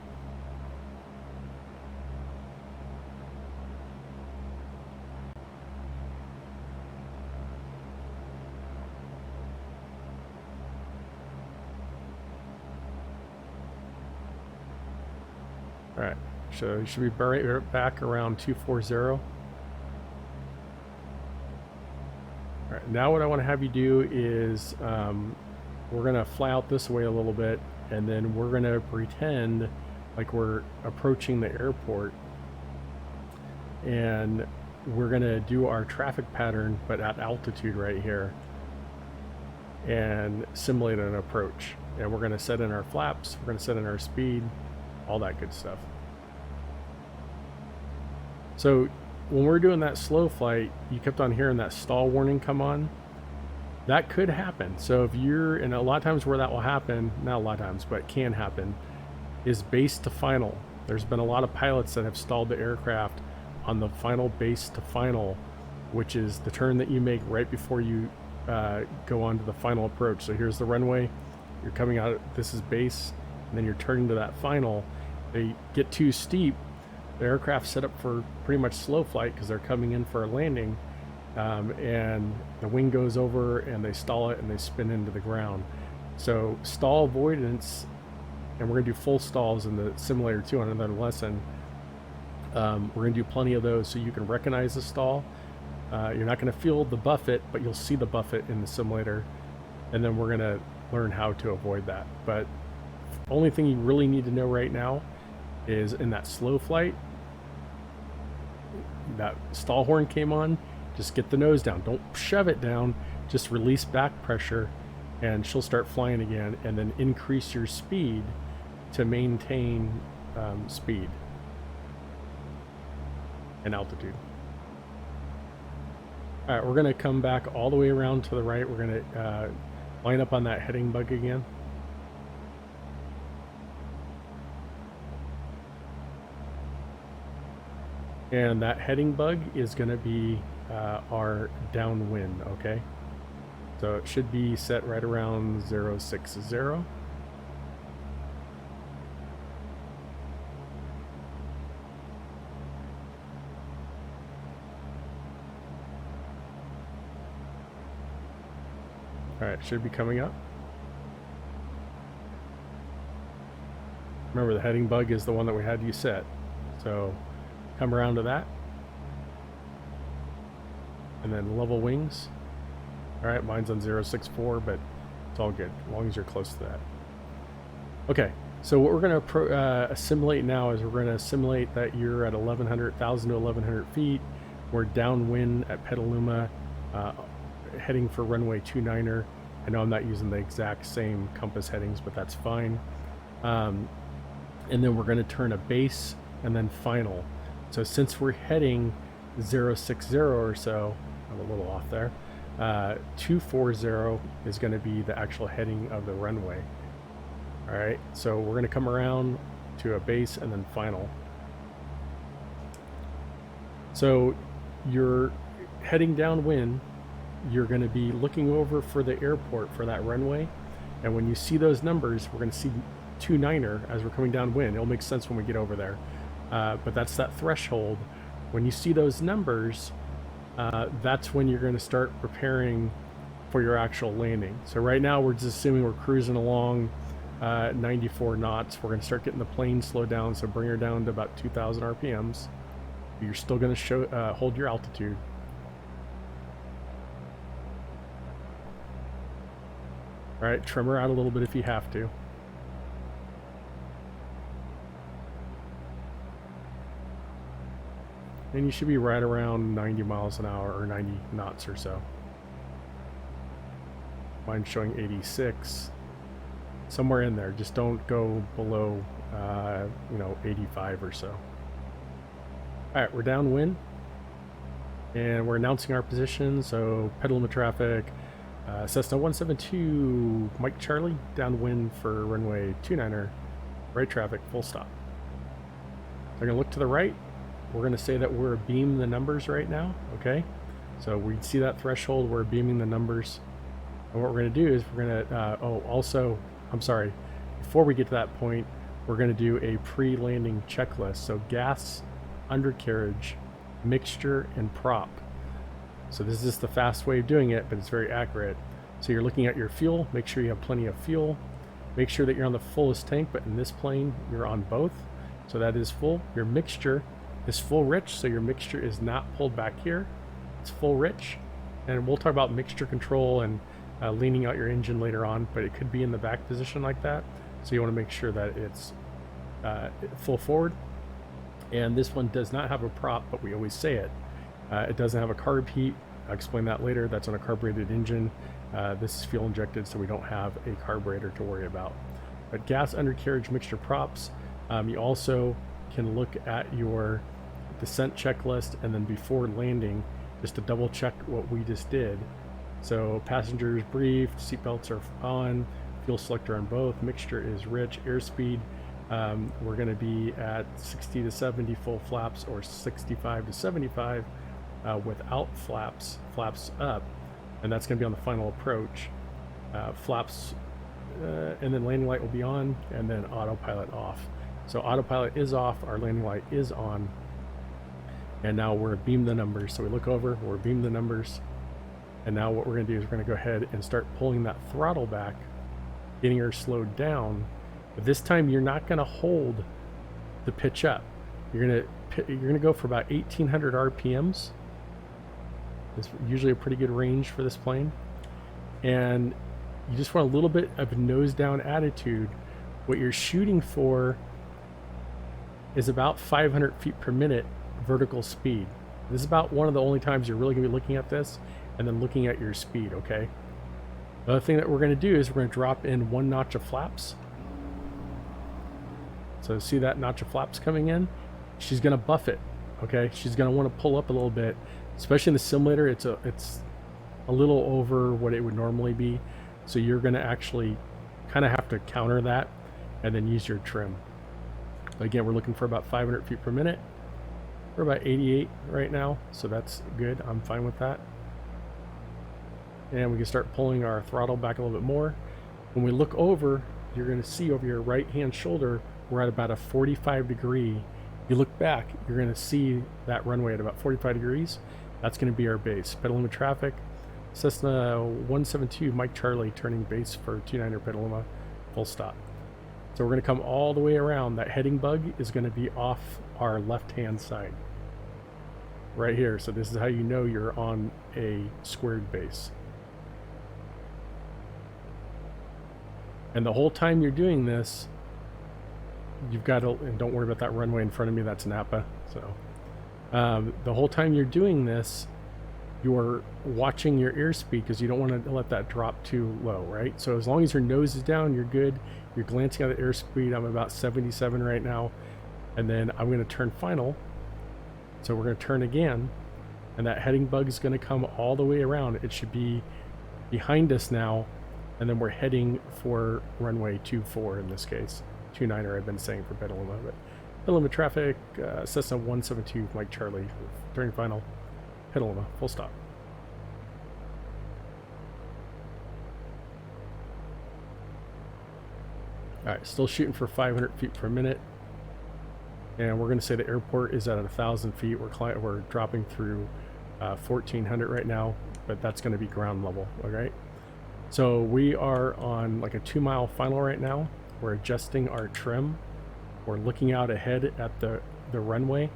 Alright, so you should be right back around 240. Alright, now what I want to have you do is we're going to fly out this way a little bit, and then we're going to pretend like we're approaching the airport, and we're going to do our traffic pattern but at altitude right here and simulate an approach. And we're going to set in our flaps, we're going to set in our speed, all that good stuff. So when we're doing that slow flight, you kept on hearing that stall warning come on. That could happen. So if you're, and a lot of times where that will happen, not a lot of times, but can happen, is base to final. There's been a lot of pilots that have stalled the aircraft on the final base to final, which is the turn that you make right before you go on to the final approach. So here's the runway, you're coming out, this is base, and then you're turning to that final. They get too steep, the aircraft set up for pretty much slow flight because they're coming in for a landing, and the wing goes over and they stall it and they spin into the ground. So stall avoidance, and we're going to do full stalls in the simulator too on another lesson. We're going to do plenty of those so you can recognize the stall. You're not going to feel the buffet, but you'll see the buffet in the simulator, and then we're going to learn how to avoid that. But only thing you really need to know right now is in that slow flight, that stall horn came on, just get the nose down, don't shove it down, just release back pressure and she'll start flying again, and then increase your speed to maintain speed and altitude. All right, we're going to come back all the way around to the right. We're going to line up on that heading bug again. And that heading bug is going to be our downwind, okay? So it should be set right around 060. Alright, should be coming up. Remember, the heading bug is the one that we had you set. So come around to that. And then level wings. Alright, mine's on 064, but it's all good, as long as you're close to that. Okay, so what we're going to simulate now is we're going to simulate that you're at 1,000 to 1,100 feet. We're downwind at Petaluma, heading for runway 29er. I know I'm not using the exact same compass headings, but that's fine. And then we're going to turn a base and then final. So since we're heading 060 or so, I'm a little off there, 240 is going to be the actual heading of the runway. All right, so we're going to come around to a base and then final. So you're heading downwind, you're going to be looking over for the airport for that runway, and when you see those numbers, we're going to see 29er as we're coming downwind. It'll make sense when we get over there, but that's that threshold. When you see those numbers, that's when you're going to start preparing for your actual landing. So right now we're just assuming we're cruising along 94 knots. We're going to start getting the plane slowed down, so bring her down to about 2,000 RPMs. You're still going to hold your altitude. All right, trim her out a little bit if you have to. And you should be right around 90 miles an hour or 90 knots or so. Mine's showing 86. Somewhere in there. Just don't go below, 85 or so. All right, we're downwind. And we're announcing our position. So, Petaluma traffic. Cessna 172, Mike Charlie, downwind for runway 29er, right traffic, full stop. They're going to look to the right. We're going to say that we're beaming the numbers right now, okay? So we see that threshold, we're beaming the numbers. And what we're going to do is we're going to, before we get to that point, we're going to do a pre-landing checklist. So gas, undercarriage, mixture, and prop. So this is just the fast way of doing it, but it's very accurate. So you're looking at your fuel, make sure you have plenty of fuel. Make sure that you're on the fullest tank, but in this plane, you're on both. So that is full. Your mixture is full rich, so your mixture is not pulled back here. It's full rich. And we'll talk about mixture control and leaning out your engine later on, but it could be in the back position like that. So you want to make sure that it's full forward. And this one does not have a prop, but we always say it. It doesn't have a carb heat. I'll explain that later. That's on a carbureted engine. This is fuel injected, so we don't have a carburetor to worry about. But gas, undercarriage, mixture, props. You also can look at your descent checklist, and then before landing, just to double check what we just did. So passengers briefed, seatbelts are on, fuel selector on both, mixture is rich, airspeed. We're going to be at 60 to 70 full flaps, or 65 to 75 without flaps up, and that's going to be on the final approach. Flaps and then landing light will be on, and then autopilot off. So autopilot is off, our landing light is on, and now we're beam the numbers. So we look over, we're beam the numbers, and now what we're going to do is we're going to go ahead and start pulling that throttle back, getting her slowed down. But this time you're not going to hold the pitch up. You're going to go for about 1,800 RPMs. It's usually a pretty good range for this plane, and you just want a little bit of nose down attitude. What you're shooting for is about 500 feet per minute vertical speed. This is about one of the only times you're really going to be looking at this and then looking at your speed, okay? The other thing that we're going to do is we're going to drop in 1 notch of flaps. So see that notch of flaps coming in? She's going to buff it, okay? She's going to want to pull up a little bit, especially in the simulator. It's a little over what it would normally be. So you're going to actually kind of have to counter that and then use your trim. Again, we're looking for about 500 feet per minute. We're about 88 right now, so that's good. I'm fine with that. And we can start pulling our throttle back a little bit more. When we look over, you're going to see over your right hand shoulder, we're at about a 45 degree. You look back, you're going to see that runway at about 45 degrees. That's going to be our base. Petaluma traffic, Cessna 172, Mike Charlie, turning base for 29er Petaluma, full stop. So we're going to come all the way around. That heading bug is going to be off our left-hand side. Right here. So this is how you know you're on a squared base. And the whole time you're doing this, you've got to, and don't worry about that runway in front of me, that's Napa. So The whole time you're doing this, you're watching your airspeed because you don't want to let that drop too low, right? So as long as your nose is down, you're good. You're glancing at the airspeed. I'm about 77 right now. And then I'm going to turn final. So we're going to turn again. And that heading bug is going to come all the way around. It should be behind us now. And then we're heading for runway 24 in this case. 29er I've been saying for Petaluma. But Petaluma traffic, Cessna 172, Mike Charlie, turning final. Petaluma, full stop. Alright, still shooting for 500 feet per minute. And we're going to say the airport is at 1,000 feet. We're dropping through 1,400 right now, but that's going to be ground level, alright? So we are on like a 2-mile final right now. We're adjusting our trim. We're looking out ahead at the runway.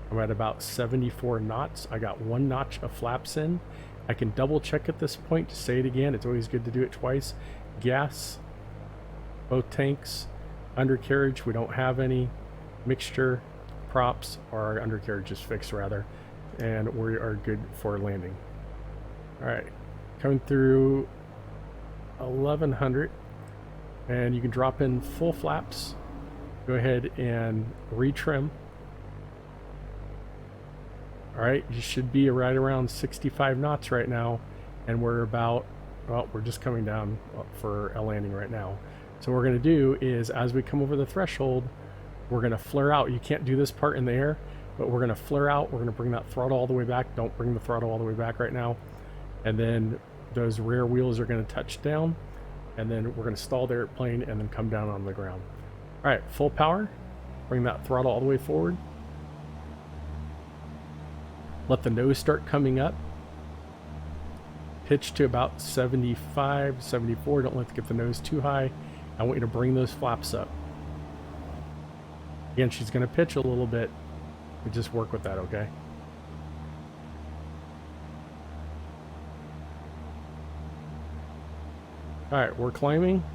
I'm at about 74 knots. I got 1 notch of flaps in. I can double check at this point to say it again. It's always good to do it twice. Gas, both tanks, undercarriage, we don't have any. Mixture, props, our undercarriage is fixed rather. And we are good for landing. Alright, coming through 1,100. And you can drop in full flaps. Go ahead and retrim. Alright, you should be right around 65 knots right now, and we're about, well, we're just coming down for a landing right now. So what we're going to do is, as we come over the threshold, we're going to flare out. You can't do this part in the air, but we're going to flare out. We're going to bring that throttle all the way back. Don't bring the throttle all the way back right now. And then those rear wheels are going to touch down, and then we're going to stall the airplane and then come down on the ground. Alright, full power. Bring that throttle all the way forward. Let the nose start coming up. Pitch to about 75, 74. Don't let it get the nose too high. I want you to bring those flaps up. Again, she's going to pitch a little bit. We just work with that, okay? Alright, we're climbing.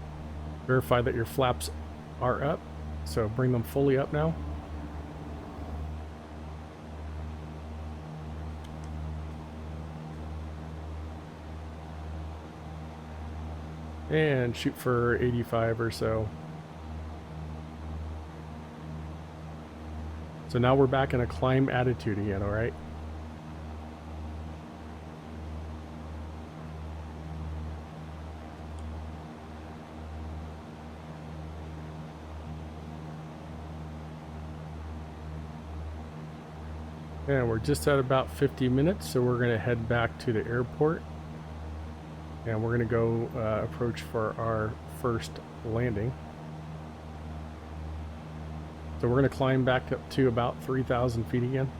Verify that your flaps are up. So bring them fully up now. And shoot for 85 or so. So now we're back in a climb attitude again, alright? And we're just at about 50 minutes, so we're going to head back to the airport. And we're going to go approach for our first landing. So we're going to climb back up to about 3,000 feet again.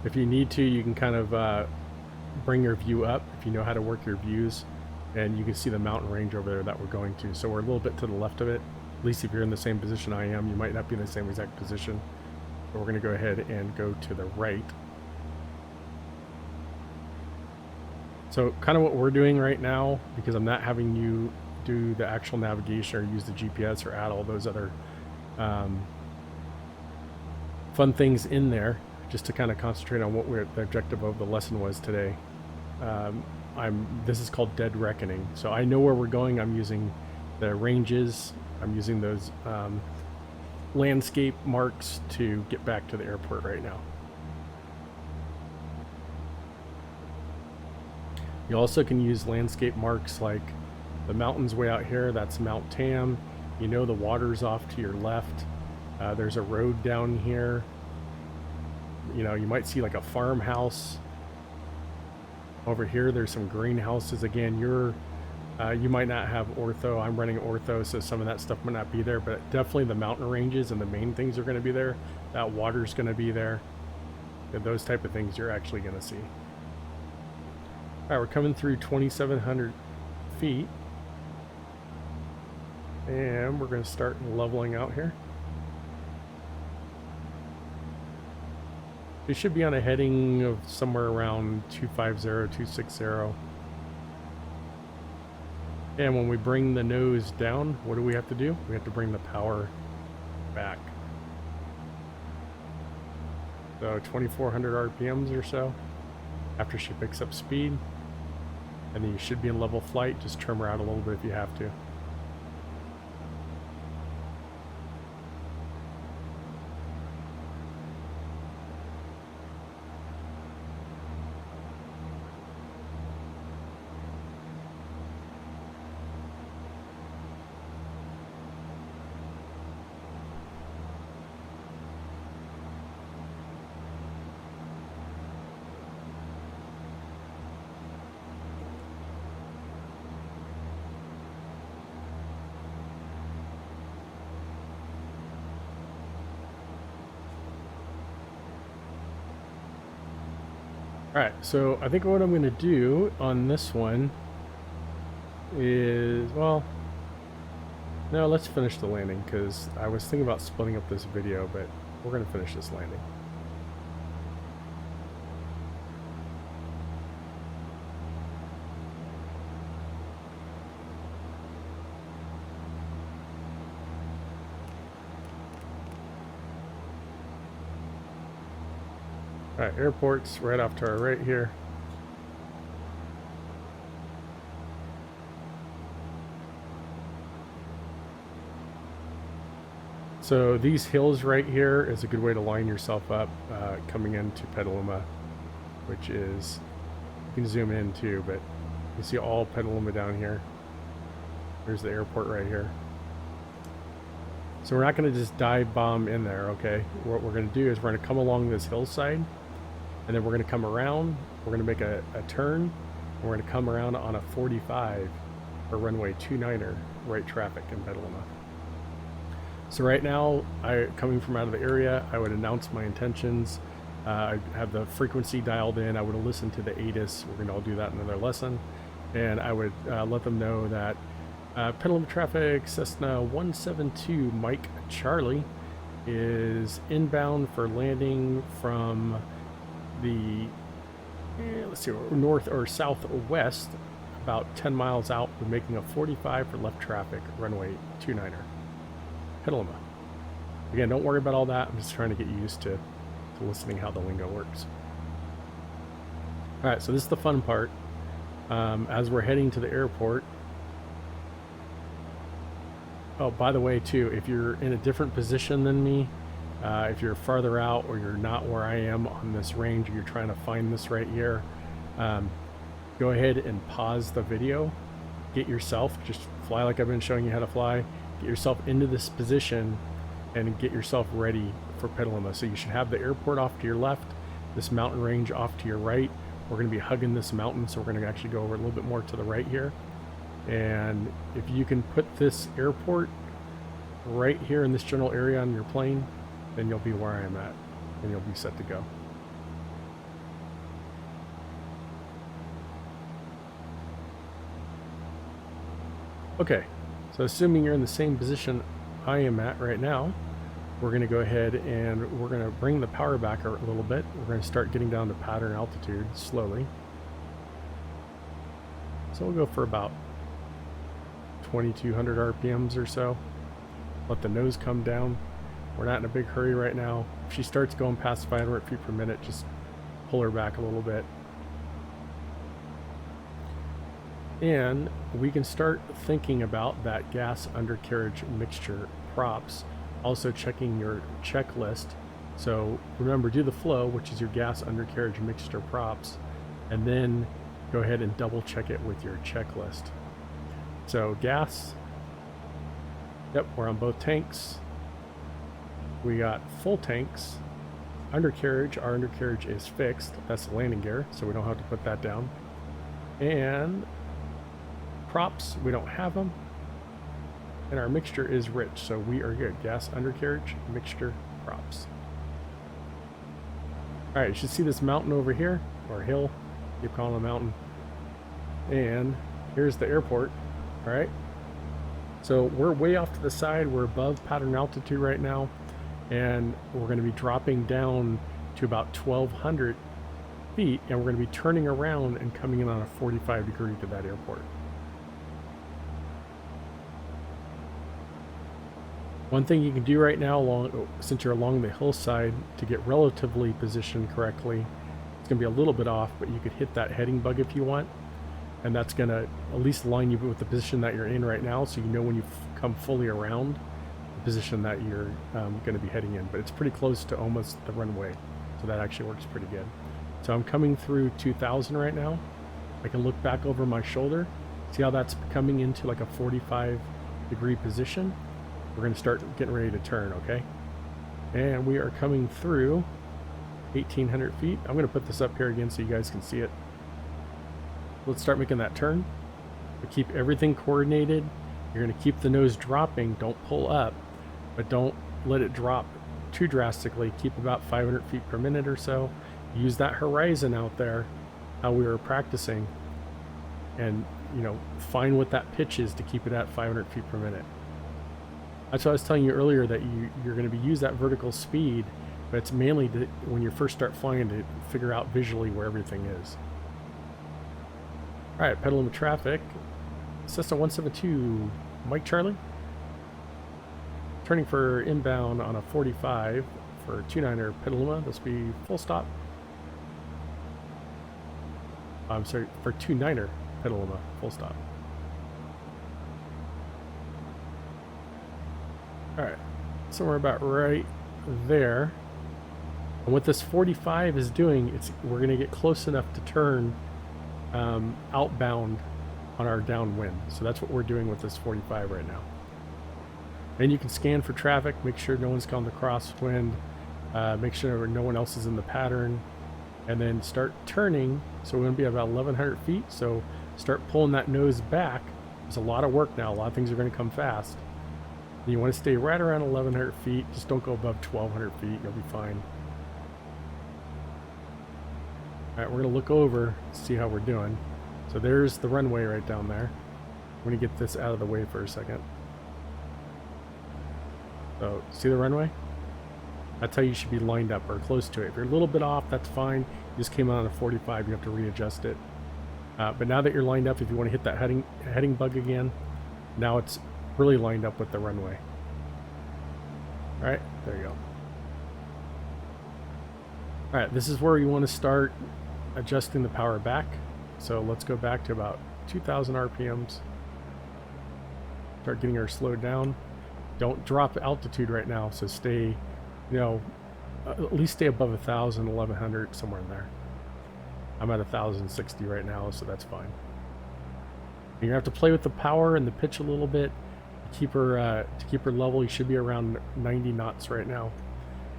If you need to, you can kind of bring your view up if you know how to work your views, and you can see the mountain range over there that we're going to. So we're a little bit to the left of it. At least if you're in the same position I am, you might not be in the same exact position. But we're going to go ahead and go to the right. So kind of what we're doing right now, because I'm not having you do the actual navigation or use the GPS or add all those other fun things in there, just to kind of concentrate on what the objective of the lesson was today. This is called Dead Reckoning. So I know where we're going. I'm using the ranges. I'm using those landscape marks to get back to the airport right now. You also can use landscape marks like the mountains way out here. That's Mount Tam. You know the water's off to your left. There's a road down here. You know, you might see like a farmhouse over here. There's some greenhouses. Again, you might not have ortho. I'm running ortho, so some of that stuff might not be there, but definitely the mountain ranges and the main things are going to be there. That water's going to be there. And those type of things you're actually going to see. All right, we're coming through 2,700 feet, and we're going to start leveling out here. We should be on a heading of somewhere around 250, 260. And when we bring the nose down, what do we have to do? We have to bring the power back. So 2,400 RPMs or so after she picks up speed. And then you should be in level flight. Just trim her out a little bit if you have to. Alright, so I think what I'm going to do on this one is, well, no, let's finish the landing, because I was thinking about splitting up this video, but we're going to finish this landing. Alright, airport's right off to our right here. So these hills right here is a good way to line yourself up coming into Petaluma, which is, you can zoom in too, but you see all Petaluma down here. There's the airport right here. So we're not going to just dive bomb in there, okay? What we're going to do is we're going to come along this hillside, and then we're going to come around, we're going to make a turn, and we're going to come around on a 45 for runway 29er, right traffic in Petaluma. So right now, coming from out of the area, I would announce my intentions. I have the frequency dialed in. I would listen to the ATIS. We're going to all do that in another lesson. And I would let them know that Petaluma traffic, Cessna 172 Mike Charlie is inbound for landing from the, let's see, north or southwest, about 10 miles out. We're making a 45 for left traffic, runway 29er. Petaluma. Again, don't worry about all that. I'm just trying to get you used to listening how the lingo works. Alright, so this is the fun part. As we're heading to the airport. Oh, by the way, too, if you're in a different position than me, if you're farther out or you're not where I am on this range, or you're trying to find this right here, go ahead and pause the video. Get yourself, just fly like I've been showing you how to fly. Get yourself into this position and get yourself ready for Petaluma. So you should have the airport off to your left, this mountain range off to your right. We're going to be hugging this mountain, so we're going to actually go over a little bit more to the right here. And if you can put this airport right here in this general area on your plane, then you'll be where I am at, and you'll be set to go. Okay. So assuming you're in the same position I am at right now, we're going to go ahead and we're going to bring the power back a little bit. We're going to start getting down to pattern altitude slowly. So we'll go for about 2,200 RPMs or so. Let the nose come down. We're not in a big hurry right now. If she starts going past 500 feet per minute, just pull her back a little bit. And we can start thinking about that gas undercarriage mixture props. Also checking your checklist. So remember, do the flow, which is your gas undercarriage mixture props, and then go ahead and double check it with your checklist. So gas, yep, we're on both tanks. We got full tanks. Undercarriage, our undercarriage is fixed. That's the landing gear, so we don't have to put that down. And props, we don't have them, and our mixture is rich, so we are good. Gas undercarriage mixture props. All right, you should see this mountain over here, or hill, keep calling it a mountain, and here's the airport. All right, so we're way off to the side. We're above pattern altitude right now, and we're going to be dropping down to about 1,200 feet, and we're going to be turning around and coming in on a 45 degree to that airport. One thing you can do right now, since you're along the hillside, to get relatively positioned correctly, it's going to be a little bit off, but you could hit that heading bug if you want, and that's going to at least line you with the position that you're in right now, so you know when you come fully around the position that you're going to be heading in. But it's pretty close to almost the runway, so that actually works pretty good. So I'm coming through 2,000 right now. I can look back over my shoulder, see how that's coming into like a 45 degree position. We're going to start getting ready to turn, okay? And we are coming through 1,800 feet. I'm going to put this up here again so you guys can see it. Let's start making that turn. But keep everything coordinated. You're going to keep the nose dropping. Don't pull up, but don't let it drop too drastically. Keep about 500 feet per minute or so. Use that horizon out there, how we were practicing, and find what that pitch is to keep it at 500 feet per minute. That's what I was telling you earlier, that you're going to use that vertical speed, but it's mainly when you first start flying to figure out visually where everything is. All right, pedaling with traffic. Cessna 172, Mike Charlie. Turning for inbound on a 45 for 29er Petaluma. This will be full stop. I'm sorry, for 29er Petaluma, full stop. Alright, somewhere about right there. And what this 45 is doing, we're going to get close enough to turn outbound on our downwind. So that's what we're doing with this 45 right now. And you can scan for traffic, make sure no one's gone the crosswind, make sure no one else is in the pattern, and then start turning. So we're going to be about 1,100 feet, so start pulling that nose back. There's a lot of work now, a lot of things are going to come fast. You want to stay right around 1,100 feet, just don't go above 1,200 feet, you'll be fine. Alright, we're going to look over, see how we're doing. So there's the runway right down there. I'm going to get this out of the way for a second. So, see the runway? That's how you should be lined up, or close to it. If you're a little bit off, that's fine. You just came out on a 45, you have to readjust it. But now that you're lined up, if you want to hit that heading bug again, now it's really lined up with the runway. Alright, there you go. Alright, this is where you want to start adjusting the power back. So let's go back to about 2,000 RPMs. Start getting her slowed down. Don't drop altitude right now, so stay, at least stay above 1,000, 1,100, somewhere in there. I'm at 1,060 right now, so that's fine. You're gonna have to play with the power and the pitch a little bit. To keep her level, you should be around 90 knots right now.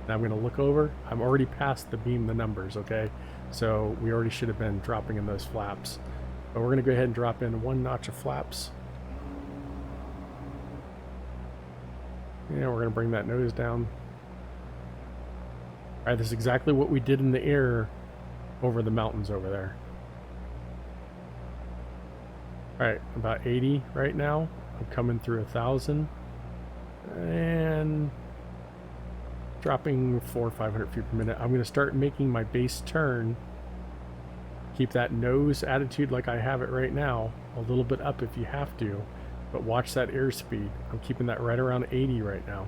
Now I'm gonna look over. I'm already past the beam, the numbers, okay? So we already should have been dropping in those flaps. But we're gonna go ahead and drop in 1 notch of flaps. And we're gonna bring that nose down. All right, this is exactly what we did in the air over the mountains over there. All right, about 80 right now. I'm coming through 1,000 and dropping 400 or 500 feet per minute. I'm going to start making my base turn. Keep that nose attitude like I have it right now, a little bit up if you have to, but watch that airspeed. I'm keeping that right around 80 right now.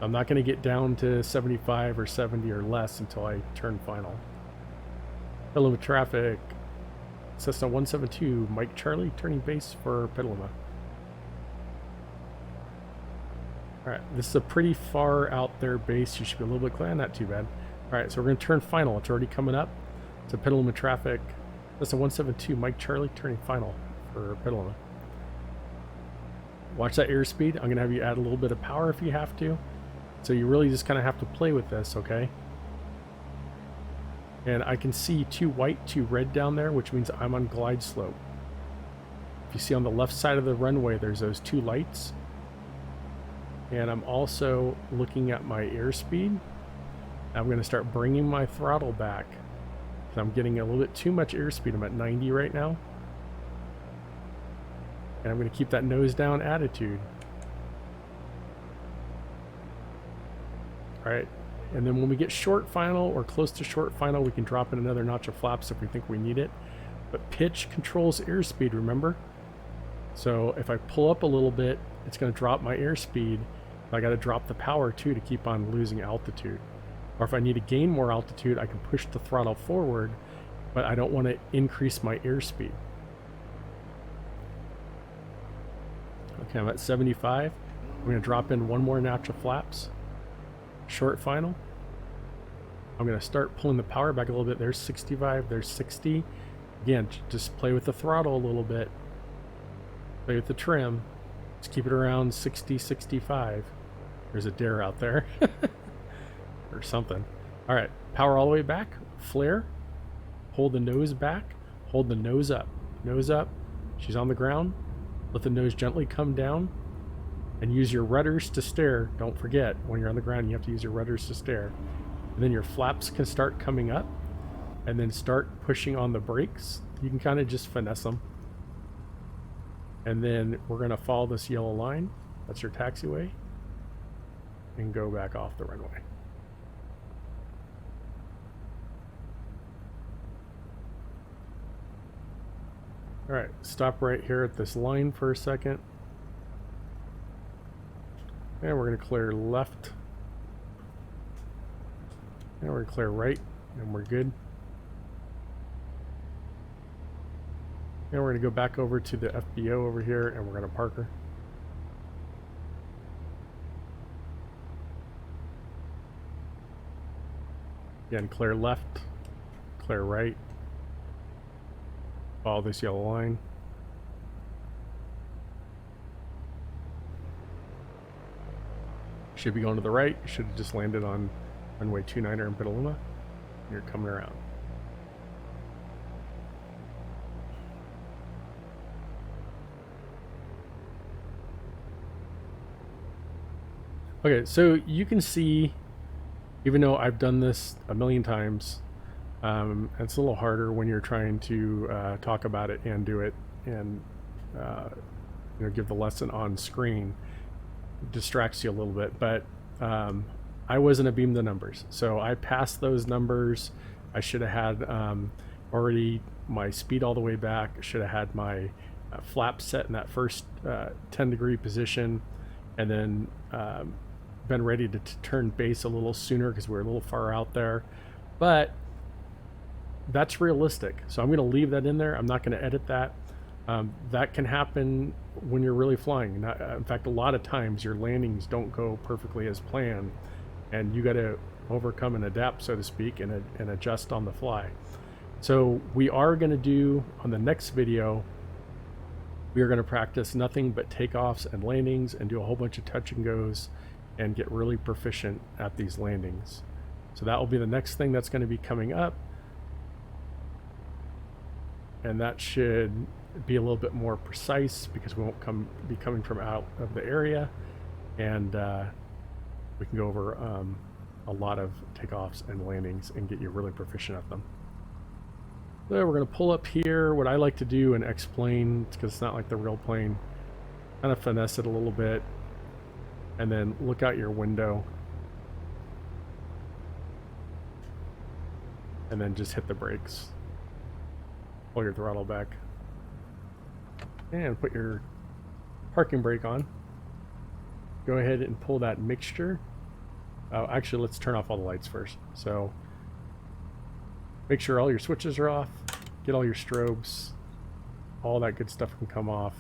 I'm not going to get down to 75 or 70 or less until I turn final. Hello with traffic. Cessna 172, Mike Charlie, turning base for Petaluma. Alright, this is a pretty far out there base. You should be a little bit clear, not too bad. Alright, so we're going to turn final. It's already coming up to Petaluma traffic. Cessna 172, Mike Charlie, turning final for Petaluma. Watch that airspeed. I'm going to have you add a little bit of power if you have to. So you really just kind of have to play with this, okay? And I can see 2 white, 2 red down there, which means I'm on glide slope. If you see on the left side of the runway, there's those 2 lights. And I'm also looking at my airspeed. I'm going to start bringing my throttle back. I'm getting a little bit too much airspeed. I'm at 90 right now. And I'm going to keep that nose down attitude. Alright, And then when we get short final or close to short final, we can drop in another notch of flaps if we think we need it. But pitch controls airspeed, remember? So if I pull up a little bit, it's going to drop my airspeed. I got to drop the power too to keep on losing altitude. Or if I need to gain more altitude, I can push the throttle forward, but I don't want to increase my airspeed. Okay, I'm at 75. I'm going to drop in one more notch of flaps. Short final. I'm going to start pulling the power back a little bit. There's 65, there's 60. Again, just play with the throttle a little bit. Play with the trim. Just keep it around 60, 65. There's a dare out there. Or something. All right, power all the way back. Flare. Hold the nose back. Hold the nose up. Nose up. She's on the ground. Let the nose gently come down. And use your rudders to steer. Don't forget, when you're on the ground, you have to use your rudders to steer. And then your flaps can start coming up. And then start pushing on the brakes. You can kind of just finesse them. And then we're going to follow this yellow line. That's your taxiway. And go back off the runway. All right, stop right here at this line for a second. And we're going to clear left. And we're going to clear right, and we're good. And we're going to go back over to the FBO over here, and we're going to park her. Again, clear left, clear right. Follow this yellow line. Should be going to the right. You should have just landed on runway 29er in Petaluma. You're coming around. Okay, so you can see, even though I've done this a million times, it's a little harder when you're trying to talk about it and do it and give the lesson on screen. It distracts you a little bit, but I wasn't abeam the numbers, so I passed those numbers. I should have had already my speed all the way back. Should have had my flap set in that first 10-degree position, and then been ready to turn base a little sooner because we're a little far out there. But that's realistic, so I'm going to leave that in there. I'm not going to edit that. That can happen when you're really flying. In fact, a lot of times your landings don't go perfectly as planned, and you got to overcome and adapt, so to speak, and adjust on the fly. So we are going to do, on the next video, we are going to practice nothing but takeoffs and landings and do a whole bunch of touch and goes and get really proficient at these landings. So that will be the next thing that's going to be coming up. And that should be a little bit more precise because we won't be coming from out of the area, and we can go over a lot of takeoffs and landings and get you really proficient at them. So we're going to pull up here. What I like to do and explain, because it's not like the real plane, kind of finesse it a little bit, and then look out your window, and then just hit the brakes. Pull your throttle back and put your parking brake on. Go ahead and pull that mixture. Actually, let's turn off all the lights first. So make sure all your switches are off, get all your strobes, all that good stuff can come off.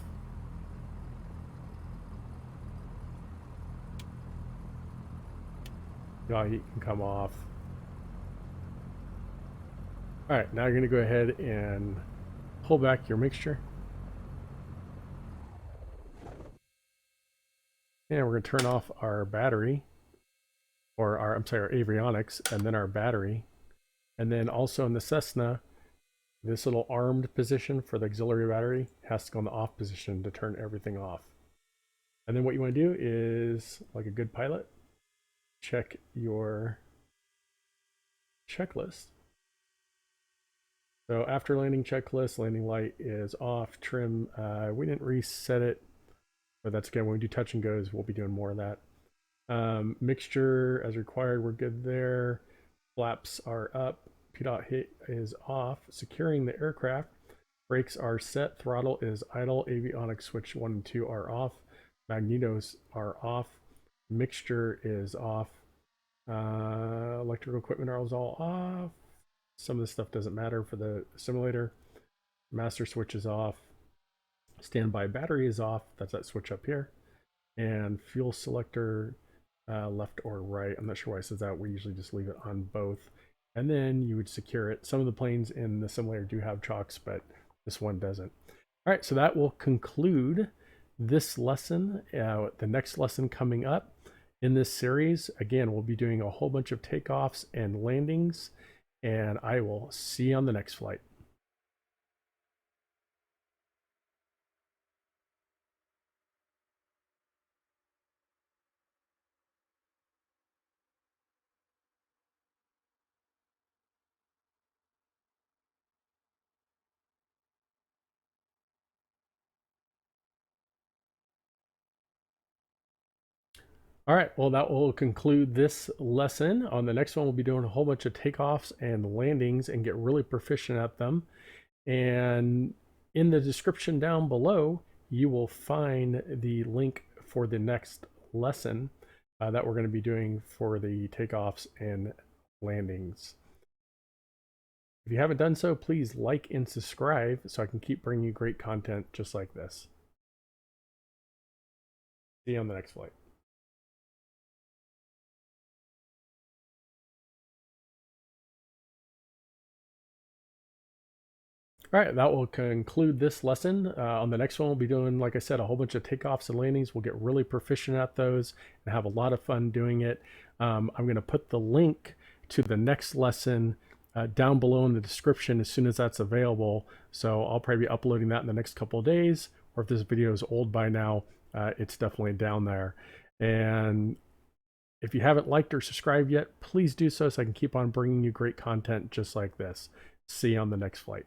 Yaw heat can come off. Alright, now you're going to go ahead and pull back your mixture. And we're going to turn off our battery, or our avionics, and then our battery. And then also in the Cessna, this little armed position for the auxiliary battery has to go in the off position to turn everything off. And then what you want to do is, like a good pilot, check your checklist. So after landing checklist, landing light is off, trim, we didn't reset it, but that's again, when we do touch and goes, we'll be doing more of that. Mixture as required, we're good there. Flaps are up. PDOT hit is off. Securing the aircraft. Brakes are set. Throttle is idle. Avionics switch 1 and 2 are off. Magnetos are off. Mixture is off. Electrical equipment are all off. Some of this stuff doesn't matter for the simulator. Master switch is off. Standby battery is off. That's that switch up here. And fuel selector left or right. I'm not sure why it says that. We usually just leave it on both. And then you would secure it. Some of the planes in the simulator do have chocks, but this one doesn't. All right, so that will conclude this lesson. The next lesson coming up in this series, again, we'll be doing a whole bunch of takeoffs and landings, and I will see you on the next flight. All right, well, that will conclude this lesson. On the next one, we'll be doing a whole bunch of takeoffs and landings and get really proficient at them. And in the description down below, you will find the link for the next lesson that we're going to be doing for the takeoffs and landings. If you haven't done so, please like and subscribe so I can keep bringing you great content just like this. See you on the next flight. All right, that will conclude this lesson. On the next one, we'll be doing, like I said, a whole bunch of takeoffs and landings. We'll get really proficient at those and have a lot of fun doing it. I'm going to put the link to the next lesson down below in the description as soon as that's available. So I'll probably be uploading that in the next couple of days, or if this video is old by now, it's definitely down there. And if you haven't liked or subscribed yet, please do so I can keep on bringing you great content just like this. See you on the next flight.